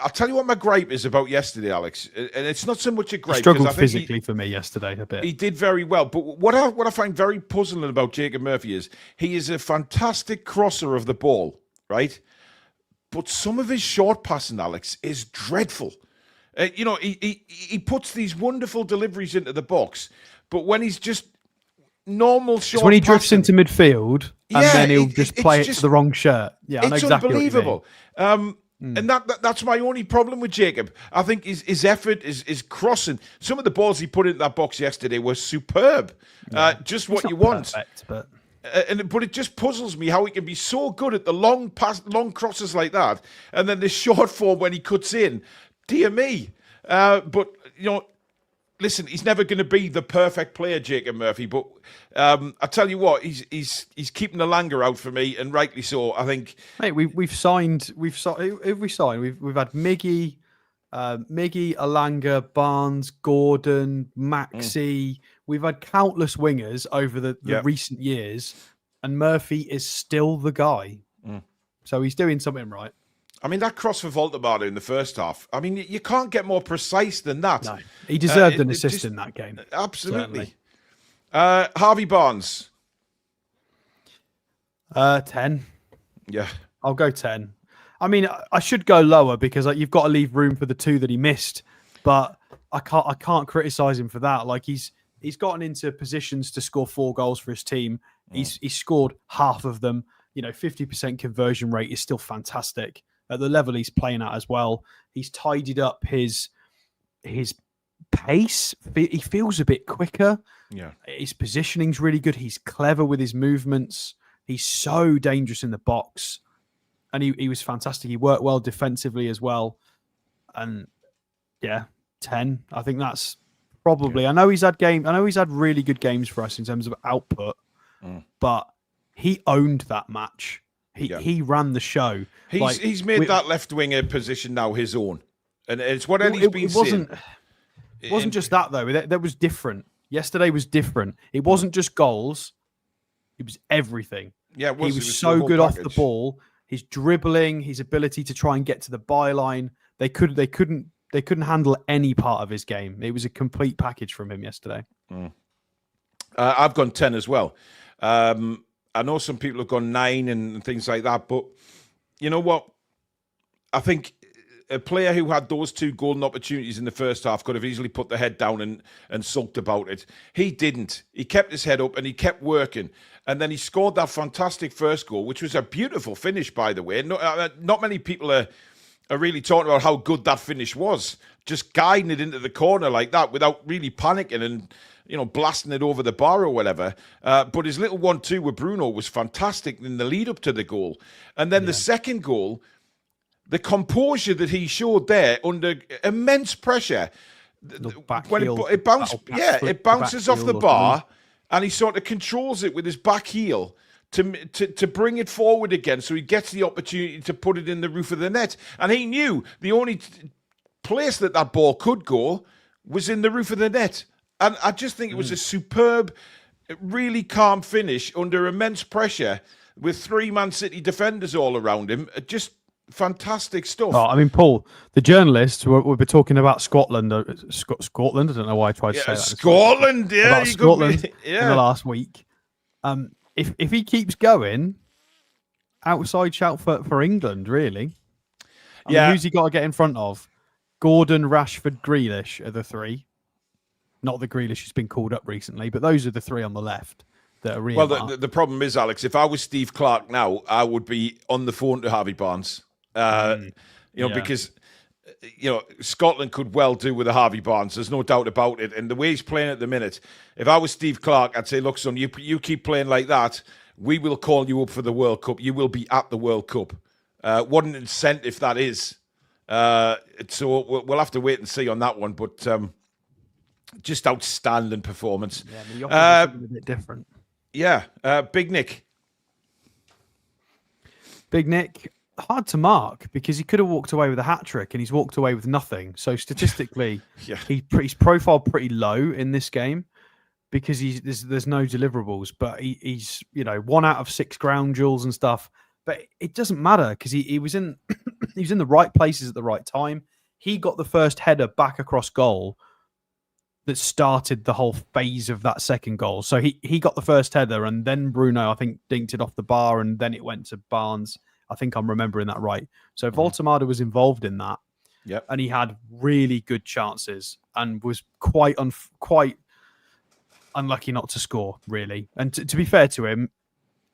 I'll tell you what my gripe is about yesterday, Alex, and it's not so much a gripe. He struggled 'cause I think physically for me yesterday a bit. he did very well, but what I find very puzzling about Jacob Murphy is he is a fantastic crosser of the ball, right? But some of his short passing, Alex, is dreadful. He puts these wonderful deliveries into the box, but when he's just normal short, It's when he drifts passing, into midfield and Yeah, then he'll just play it just- to the wrong shirt. Yeah, I know it's exactly unbelievable. And that's my only problem with Jacob. I think his effort, his crossing, some of the balls he put into that box yesterday were superb. Just what you want. Perfect, but But it just puzzles me how he can be so good at the long crosses like that, and then the short form when he cuts in. Dear me. But listen, he's never going to be the perfect player, Jacob Murphy. But I tell you what, he's keeping the Langer out for me, and rightly so. I think. mate, we've signed. Who have we signed? We've had Miggy, Alanga, Barnes, Gordon, Maxi. We've had countless wingers over the recent years, and Murphy is still the guy. So he's doing something right. I mean, that cross for Voltemade in the first half. I mean, you can't get more precise than that. No, he deserved an assist in that game. Absolutely. Harvey Barnes. 10. Yeah. I'll go 10. I mean, I should go lower because you've got to leave room for the 2 that he missed, but I can't criticize him for that. Like he's gotten into positions to score 4 goals for his team. He's scored half of them. 50% conversion rate is still fantastic at the level he's playing at as well. He's tidied up his pace. He feels a bit quicker. Yeah. His positioning's really good. He's clever with his movements. He's so dangerous in the box. And he was fantastic. He worked well defensively as well. And 10. I think that's probably. I know he's had really good games for us in terms of output, but he owned that match. He ran the show. He's made that left winger position now his own, and it's what Eddie's been saying. It wasn't just that though. That was different. Yesterday was different. It wasn't just goals. It was everything. Yeah, he was so good off the ball. His dribbling, his ability to try and get to the byline. They couldn't handle any part of his game. It was a complete package from him yesterday. I've gone 10 as well. I know some people have gone 9 and things like that, but you know what? I think a player who had those 2 golden opportunities in the first half could have easily put the head down and sulked about it. He didn't. He kept his head up and he kept working. And then he scored that fantastic first goal, which was a beautiful finish, by the way. Not many people are really talking about how good that finish was. Just guiding it into the corner like that without really panicking and blasting it over the bar or whatever. But his little 1-2 with Bruno was fantastic in the lead up to the goal. And then the second goal, the composure that he showed there under immense pressure. When it bounces off the bar, and he sort of controls it with his back heel to bring it forward again, so he gets the opportunity to put it in the roof of the net. And he knew the only place that ball could go was in the roof of the net. And I just think it was a superb, really calm finish under immense pressure with 3 Man City defenders all around him. Just fantastic stuff. Oh, I mean, Paul, the journalist, we've been talking about Scotland. Scotland? I don't know why I tried to say that. Scotland, about Scotland in the last week. If he keeps going, outside shout for England, really. I mean, who's he got to get in front of? Gordon, Rashford, Grealish are the 3. Not that Grealish has been called up recently, but those are the 3 on the left that are real. Well, the problem is, Alex, if I was Steve Clarke now, I would be on the phone to Harvey Barnes. Because Scotland could well do with a Harvey Barnes. There's no doubt about it. And the way he's playing at the minute, if I was Steve Clarke, I'd say, look, son, you keep playing like that, we will call you up for the World Cup. You will be at the World Cup. What an incentive that is. So we'll have to wait and see on that one. But just outstanding performance. Yeah, the opposite's a bit different. Yeah, Big Nick. Big Nick, hard to mark because he could have walked away with a hat-trick and he's walked away with nothing. So statistically, he's profiled pretty low in this game because there's no deliverables. But he's 1 out of 6 ground duels and stuff. But it doesn't matter because he was in he was in the right places at the right time. He got the first header back across goal that started the whole phase of that second goal. So he got the first header, and then Bruno, I think, dinked it off the bar, and then it went to Barnes. I think I'm remembering that right. So Voltemada was involved in that, and he had really good chances and was quite unlucky not to score, really. And to be fair to him,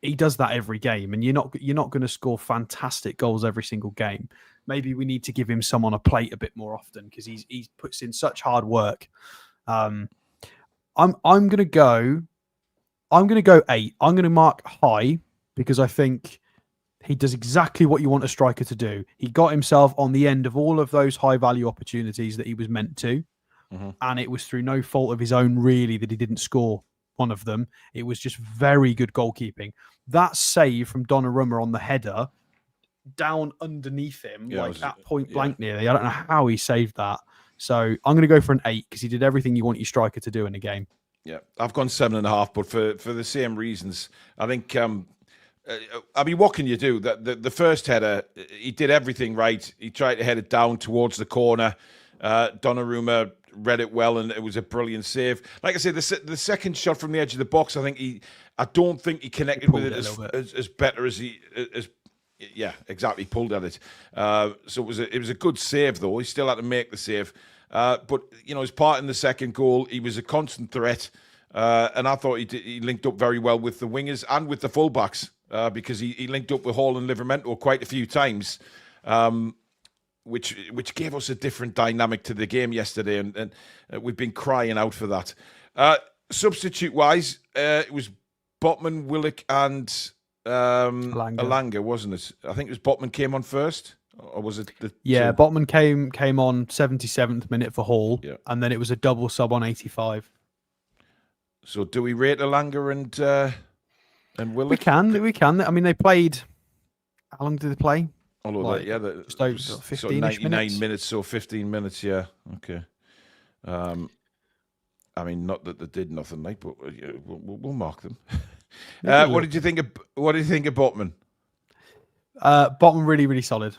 he does that every game, and you're not going to score fantastic goals every single game. Maybe we need to give him some on a plate a bit more often because he puts in such hard work. I'm gonna go 8. I'm gonna mark high because I think he does exactly what you want a striker to do. He got himself on the end of all of those high value opportunities that he was meant to, and it was through no fault of his own really that he didn't score one of them. It was just very good goalkeeping. That save from Donnarumma on the header down underneath him, at point blank nearly. I don't know how he saved that. So I'm going to go for an 8 because he did everything you want your striker to do in a game. Yeah, I've gone 7.5, but for the same reasons. I think, what can you do? The first header, he did everything right. He tried to head it down towards the corner. Donnarumma read it well, and it was a brilliant save. Like I said, the second shot from the edge of the box, I don't think he connected with it as better as yeah, exactly. Pulled at it. So it was a good save, though. He still had to make the save. But, his part in the second goal, he was a constant threat. And I thought he linked up very well with the wingers and with the fullbacks because he linked up with Hall and Livramento quite a few times, which gave us a different dynamic to the game yesterday. And we've been crying out for that. Substitute-wise, it was Botman, Willock and... Alanga, wasn't it? I think it was Botman came on first, or was it? Botman came on 77th minute for Hall, and then it was a double sub on 85. So, do we rate Alanga and Willock? We can. I mean, they played. How long did they play? Just over 15 minutes. So 15 minutes. Yeah. Okay. Not that they did nothing, mate, but we'll mark them. What did you think of Botman? Botman really, really solid.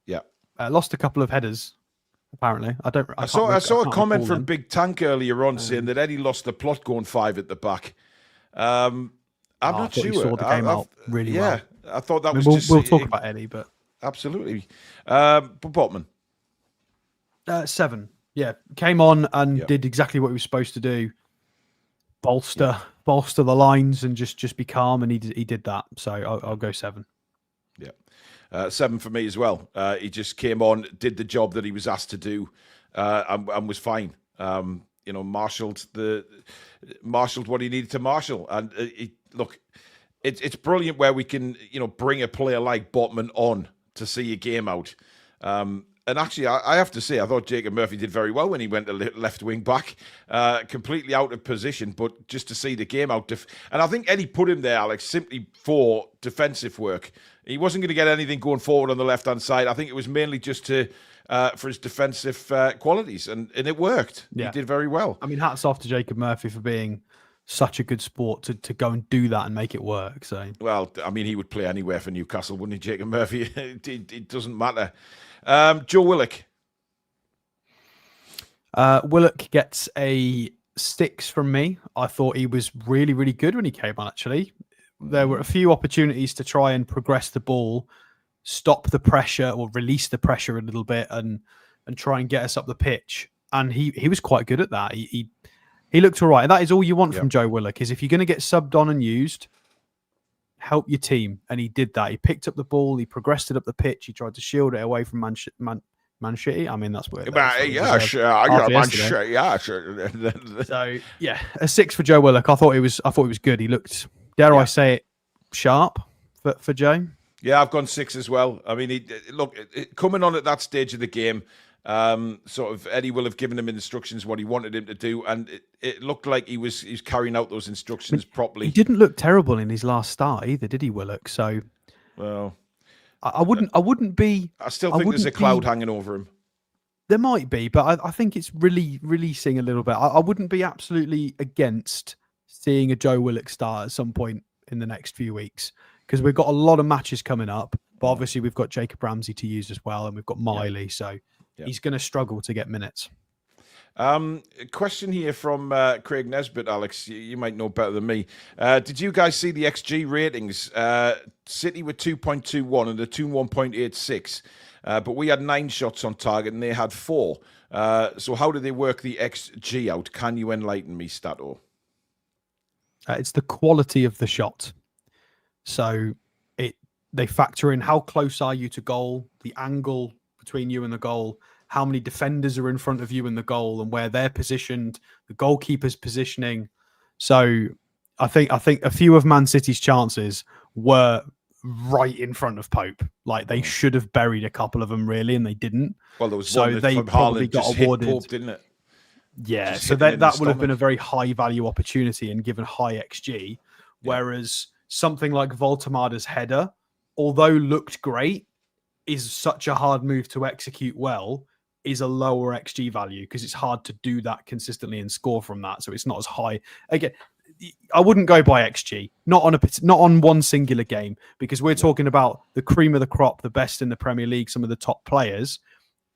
Yeah. Lost a couple of headers. Apparently, I saw a comment from Big Tank earlier on saying that Eddie lost the plot going 5 at the back. I'm not sure. He saw the game out really well. I thought that was We'll talk about Eddie, but absolutely. But Botman, 7. Yeah, came on and did exactly what he was supposed to do. Bolster the lines and just be calm, and he did that. So I'll go 7. Yeah, 7 for me as well. He just came on, did the job that he was asked to do, and was fine. Marshalled what he needed to marshal, and it's brilliant where we can bring a player like Botman on to see a game out. And actually, I have to say, I thought Jacob Murphy did very well when he went to left wing back, completely out of position, but just to see the game out. And I think Eddie put him there, Alex, simply for defensive work. He wasn't going to get anything going forward on the left-hand side. I think it was mainly just for his defensive qualities, and it worked. Yeah. He did very well. I mean, hats off to Jacob Murphy for being such a good sport to go and do that and make it work. So, well, I mean, he would play anywhere for Newcastle, wouldn't he, Jacob Murphy? It doesn't matter. Joe Willock. Willock gets a 6 from me. I thought he was really, really good when he came on, actually. There were a few opportunities to try and progress the ball, stop the pressure or release the pressure a little bit and try and get us up the pitch. And he was quite good at that. He looked all right. And that is all you want from Joe Willock, is if you're going to get subbed on and used, help your team. And he did that. He picked up the ball. He progressed it up the pitch. He tried to shield it away from Manchity. I mean, that's where. So yeah, a 6 for Joe Willock. I thought he was good. He looked, dare I say it, sharp for Joe. Yeah, I've gone 6 as well. I mean, coming on at that stage of the game, sort of Eddie will have given him instructions what he wanted him to do, and it looked like he was carrying out those instructions properly. He didn't look terrible in his last start either, did he, Willock? So, well, I wouldn't be. I still think there's a cloud hanging over him. There might be, but I think it's really releasing a little bit. I wouldn't be absolutely against seeing a Joe Willock start at some point in the next few weeks. because we've got a lot of matches coming up. But obviously, we've got Jacob Ramsey to use as well, and we've got Miley, so he's going to struggle to get minutes. A question here from Craig Nesbitt, Alex. You might know better than me. Did you guys see the XG ratings? City were 2.21 and the Toon 1.86, but we had 9 shots on target and they had 4. So how do they work the XG out? Can you enlighten me, Stato? It's the quality of the shot. So they factor in how close are you to goal, the angle between you and the goal, how many defenders are in front of you in the goal and where they're positioned, the goalkeeper's positioning. So I think a few of Man City's chances were right in front of Pope. Like they should have buried a couple of them really, and they didn't. Well, there was so one they from probably Haaland got just awarded. hit Pope, didn't it? Yeah, Just so hit him in that the would have been a stomach. very high value opportunity and given high XG. Whereas something like Voltemada's header, although looked great, is such a hard move to execute well, is a lower XG value because it's hard to do that consistently and score from that. So it's not as high. Again, I wouldn't go by XG, not on one singular game, because we're talking about the cream of the crop, the best in the Premier League, some of the top players.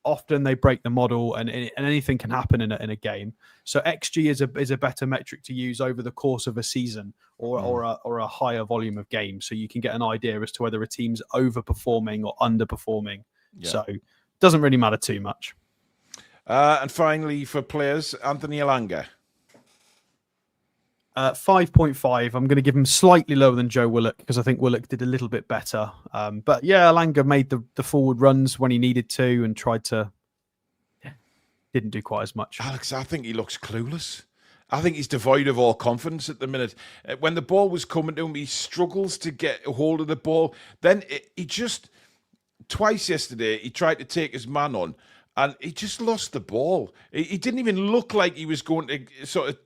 Often they break the model, and anything can happen in a game. So XG is a better metric to use over the course of a season or a higher volume of games, so you can get an idea as to whether a team's overperforming or underperforming. Yeah. So it doesn't really matter too much. And finally, for players, Anthony Elanga. 5.5. I'm going to give him slightly lower than Joe Willock because I think Willock did a little bit better. But yeah, Elanga made the forward runs when he needed to and tried to. Didn't do quite as much. Alex, I think he looks clueless. I think he's devoid of all confidence at the minute. When the ball was coming to him, he struggles to get a hold of the ball. Then he just, twice yesterday, he tried to take his man on and he just lost the ball. He didn't even look like he was going to sort of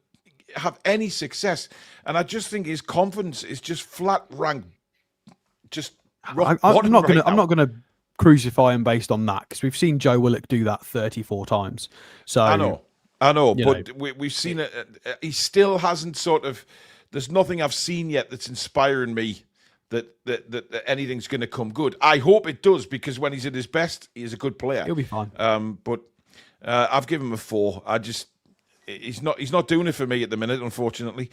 have any success. And I just think his confidence is just flat rank. Just rock I'm not bottom I'm not going to crucify him based on that because we've seen Joe Willock do that 34 times. So I know, you but we've seen it. He still hasn't sort of. There's nothing I've seen yet that's inspiring me that anything's going to come good. I hope it does because when he's at his best, he's a good player. He'll be fine. But I've given him a 4. He's not doing it for me at the minute, unfortunately.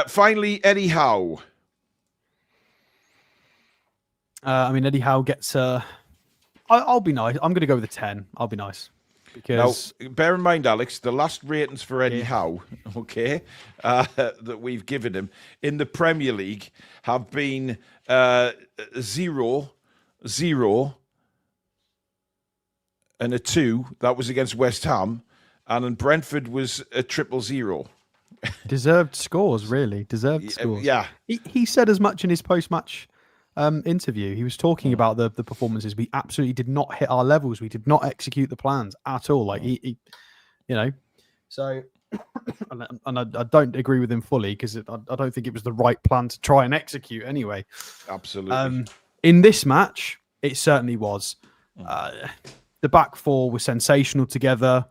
Finally, Eddie Howe. I mean, Eddie Howe gets. I'll be nice. I'm going to go with a 10. I'll be nice. Because Now, bear in mind, Alex, the last ratings for Eddie Howe, okay, that we've given him in the Premier League have been 0, 0, and a 2. That was against West Ham, and in Brentford was a 0-0. deserved scores, really. Deserved scores. Yeah. He said as much in his post-match interview. He was talking about the performances. We absolutely did not hit our levels. We did not execute the plans at all. Like he so and I don't agree with him fully because I don't think it was the right plan to try and execute anyway. Absolutely. In this match, it certainly was. The back four was sensational together.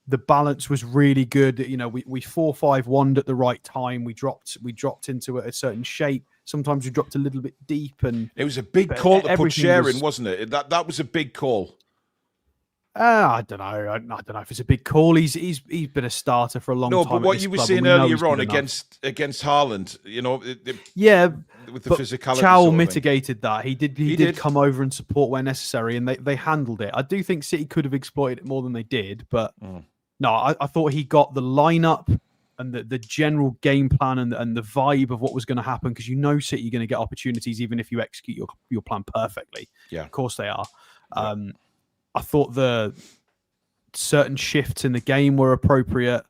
The balance was really good. You know, we 4-5-1'd at the right time. We dropped into a certain shape. Sometimes we dropped a little bit deep, and it was a big call to put Cher in, was... wasn't it? That was a big call. I don't know. I don't know if it's a big call. He's been a starter for a long time. No, but what you were saying earlier on against Haaland, you know, with the physicality. Chow mitigated that. He did come over and support where necessary, and they handled it. I do think City could have exploited it more than they did, but no, I thought he got the lineup and the general game plan and the vibe of what was going to happen, because you know City are going to get opportunities even if you execute your plan perfectly. Yeah, of course they are. I thought the certain shifts in the game were appropriate,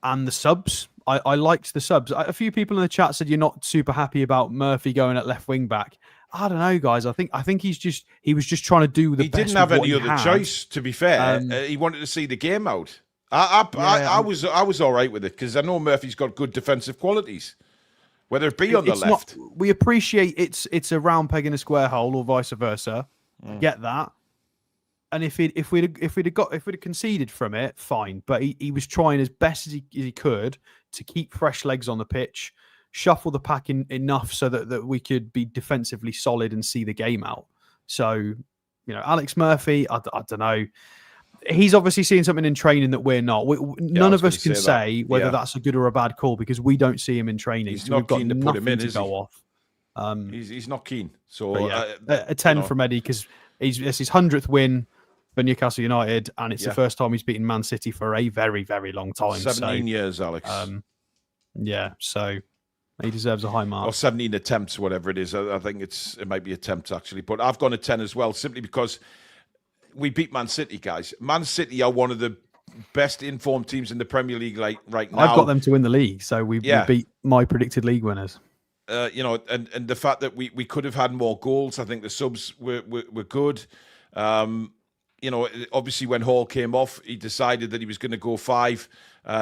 and the subs. I liked the subs. A few people in the chat said you're not super happy about Murphy going at left wing back. I don't know, guys. I think he was just trying to do the best. He didn't have any other choice, to be fair. He wanted to see the game out. I was all right with it because I know Murphy's got good defensive qualities, whether it be on the left. We appreciate it's a round peg in a square hole, or vice versa. I get that. And if we'd have conceded from it, fine. But he was trying as best as he could to keep fresh legs on the pitch, shuffle the pack enough so that we could be defensively solid and see the game out. So, Alex Murphy, I don't know. He's obviously seeing something in training that we're not. None of us can say whether that's a good or a bad call because we don't see him in training. He's not keen to put him in, is he? Off. He's not keen. So a 10 from Eddie because it's his 100th win for Newcastle United, and it's the first time he's beaten Man City for a very, very long time. 17 years, Alex. So he deserves a high mark. Or 17 attempts, whatever it is. I think it might be attempts, actually. But I've gone a 10 as well, simply because we beat Man City, guys. Man City are one of the best informed teams in the Premier League right now. I've got them to win the league, so we beat my predicted league winners. And the fact that we could have had more goals. I think the subs were good. Obviously when Hall came off, he decided that he was going to go 5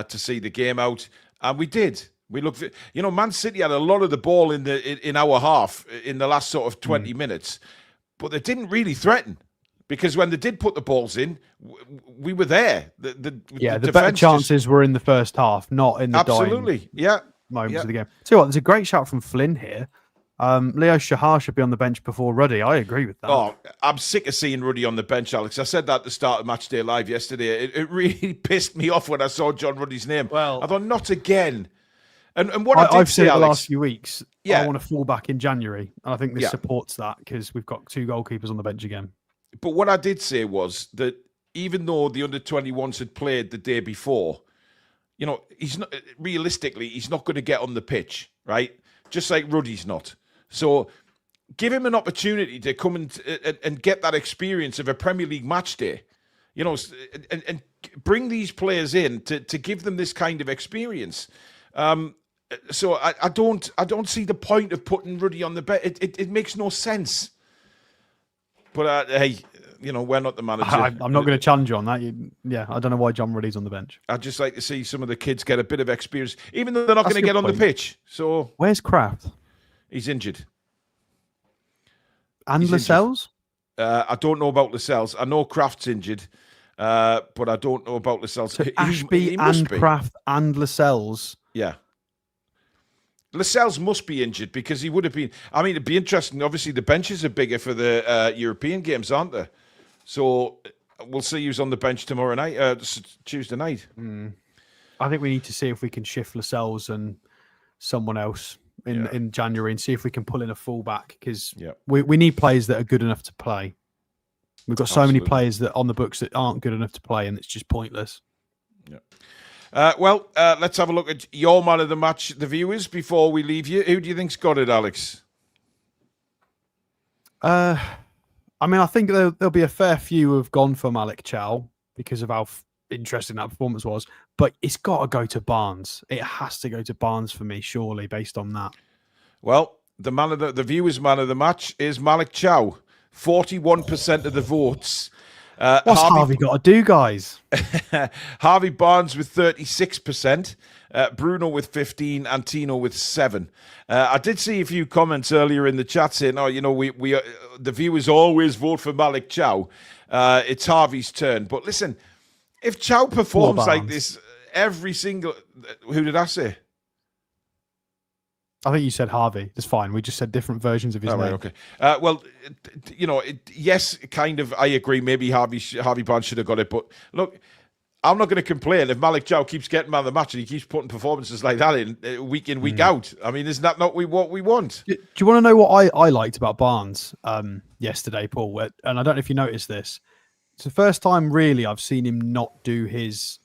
to see the game out, and we did. We looked, Man City had a lot of the ball in our half in the last sort of 20 minutes, but they didn't really threaten because when they did put the balls in, we were there. The better chances were in the first half, not in the absolutely, moments of the game. Tell you what, there's a great shout from Flynn here. Leo Shahar should be on the bench before Ruddy. I agree with that. Oh, I'm sick of seeing Ruddy on the bench, Alex. I said that at the start of Matchday Live yesterday. It really pissed me off when I saw John Ruddy's name. Well, I thought, not again. And what I've said Alex, the last few weeks, I want to fall back in January. And I think this supports that because we've got 2 goalkeepers on the bench again. But what I did say was that even though the under-21s had played the day before, he's not realistically, he's not going to get on the pitch, right? Just like Ruddy's not. So give him an opportunity to come and get that experience of a Premier League match day, and bring these players in to give them this kind of experience. So I don't see the point of putting Ruddy on the bench. It makes no sense. But hey, we're not the manager. I'm not going to challenge you on that. I don't know why John Ruddy's on the bench. I'd just like to see some of the kids get a bit of experience, even though they're not going to get on the pitch. So where's Kraft? He's injured. And Lascelles? I don't know about Lascelles. I know Kraft's injured, but I don't know about Lascelles. So Ashby and Kraft and Lascelles. Yeah. Lascelles must be injured because he would have been. I mean, it'd be interesting. Obviously, the benches are bigger for the European games, aren't they? So we'll see who's on the bench tomorrow night, Tuesday night. I think we need to see if we can shift Lascelles and someone else in January and see if we can pull in a fullback because we need players that are good enough to play. We've got so many players that on the books that aren't good enough to play, and it's just pointless. Yeah. Let's have a look at your man of the match, the viewers, before we leave you. Who do you think's got it, Alex? I think there'll be a fair few who have gone for Malik Chow because of how interesting that performance was. But it's got to go to Barnes. It has to go to Barnes for me, surely, based on that. Well, the viewers' man of the match is Malik Chow. 41% of the votes. What's Harvey got to do, guys? Harvey Barnes with 36%, Bruno with 15%, and Tino with 7%. I did see a few comments earlier in the chat saying, we the viewers always vote for Malik Chow. It's Harvey's turn. But listen, if Chow performs like this every single... Who did I say? I think you said Harvey. It's fine. We just said different versions of his name. Right, okay. Yes, kind of. I agree. Maybe Harvey Barnes should have got it. But look, I'm not going to complain if Malik Chow keeps getting man of the match and he keeps putting performances like that in week out. I mean, isn't that not what we want? Do you want to know what I liked about Barnes yesterday, Paul? And I don't know if you noticed this. It's the first time really I've seen him not do his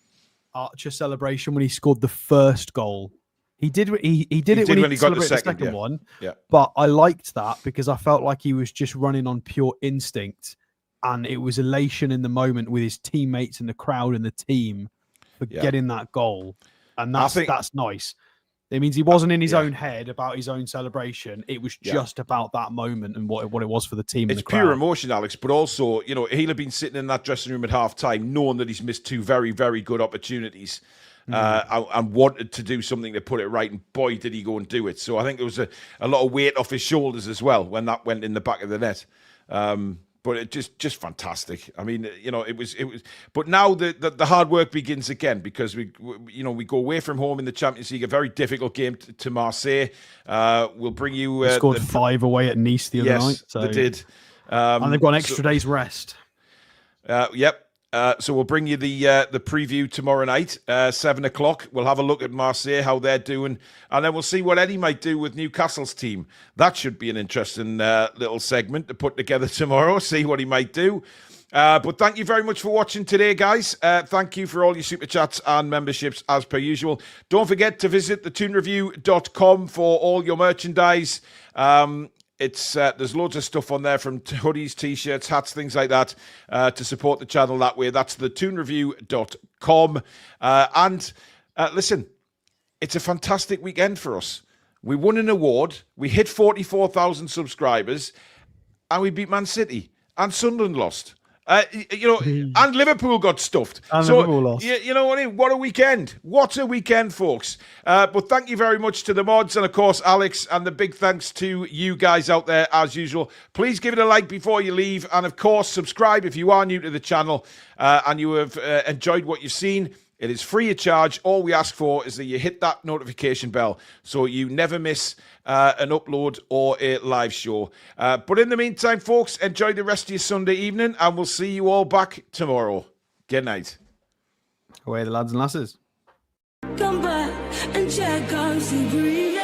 Archer celebration when he scored the first goal. He did it when he got the second one. Yeah. But I liked that because I felt like he was just running on pure instinct, and it was elation in the moment with his teammates and the crowd and the team for getting that goal. And that's nice. It means he wasn't in his own head about his own celebration. It was just about that moment and what it was for the team. It's pure emotion, Alex, but also, he'll have been sitting in that dressing room at half time knowing that he's missed 2 very, very good opportunities. And wanted to do something to put it right, and boy, did he go and do it. So I think there was a lot of weight off his shoulders as well when that went in the back of the net. but it just fantastic. I mean, it was. But now the hard work begins again, because we go away from home in the Champions League, a very difficult game to Marseille. We'll bring you. They scored 5 away at Nice the other night. So. They did. And they've got an extra day's rest. Yep. So we'll bring you the preview tomorrow night, 7:00. We'll have a look at Marseille, how they're doing, and then we'll see what Eddie might do with Newcastle's team. That should be an interesting little segment to put together tomorrow, see what he might do. But thank you very much for watching today, guys. Thank you for all your super chats and memberships as per usual. Don't forget to visit thetoonreview.com for all your merchandise. There's loads of stuff on there, from hoodies, t-shirts, hats, things like that, to support the channel that way. That's thetoonreview.com. And listen, it's a fantastic weekend for us. We won an award, we hit 44,000 subscribers, and we beat Man City, and Sunderland lost. And Liverpool got stuffed. And Liverpool lost. You know what I mean? What a weekend. What a weekend, folks. But thank you very much to the mods and, of course, Alex, and the big thanks to you guys out there, as usual. Please give it a like before you leave. And, of course, subscribe if you are new to the channel and you have enjoyed what you've seen. It is free of charge. All we ask for is that you hit that notification bell so you never miss an upload or a live show. But in the meantime, folks, enjoy the rest of your Sunday evening, and we'll see you all back tomorrow. Good night. Away the lads and lasses. Come back and check on Sea Breeze.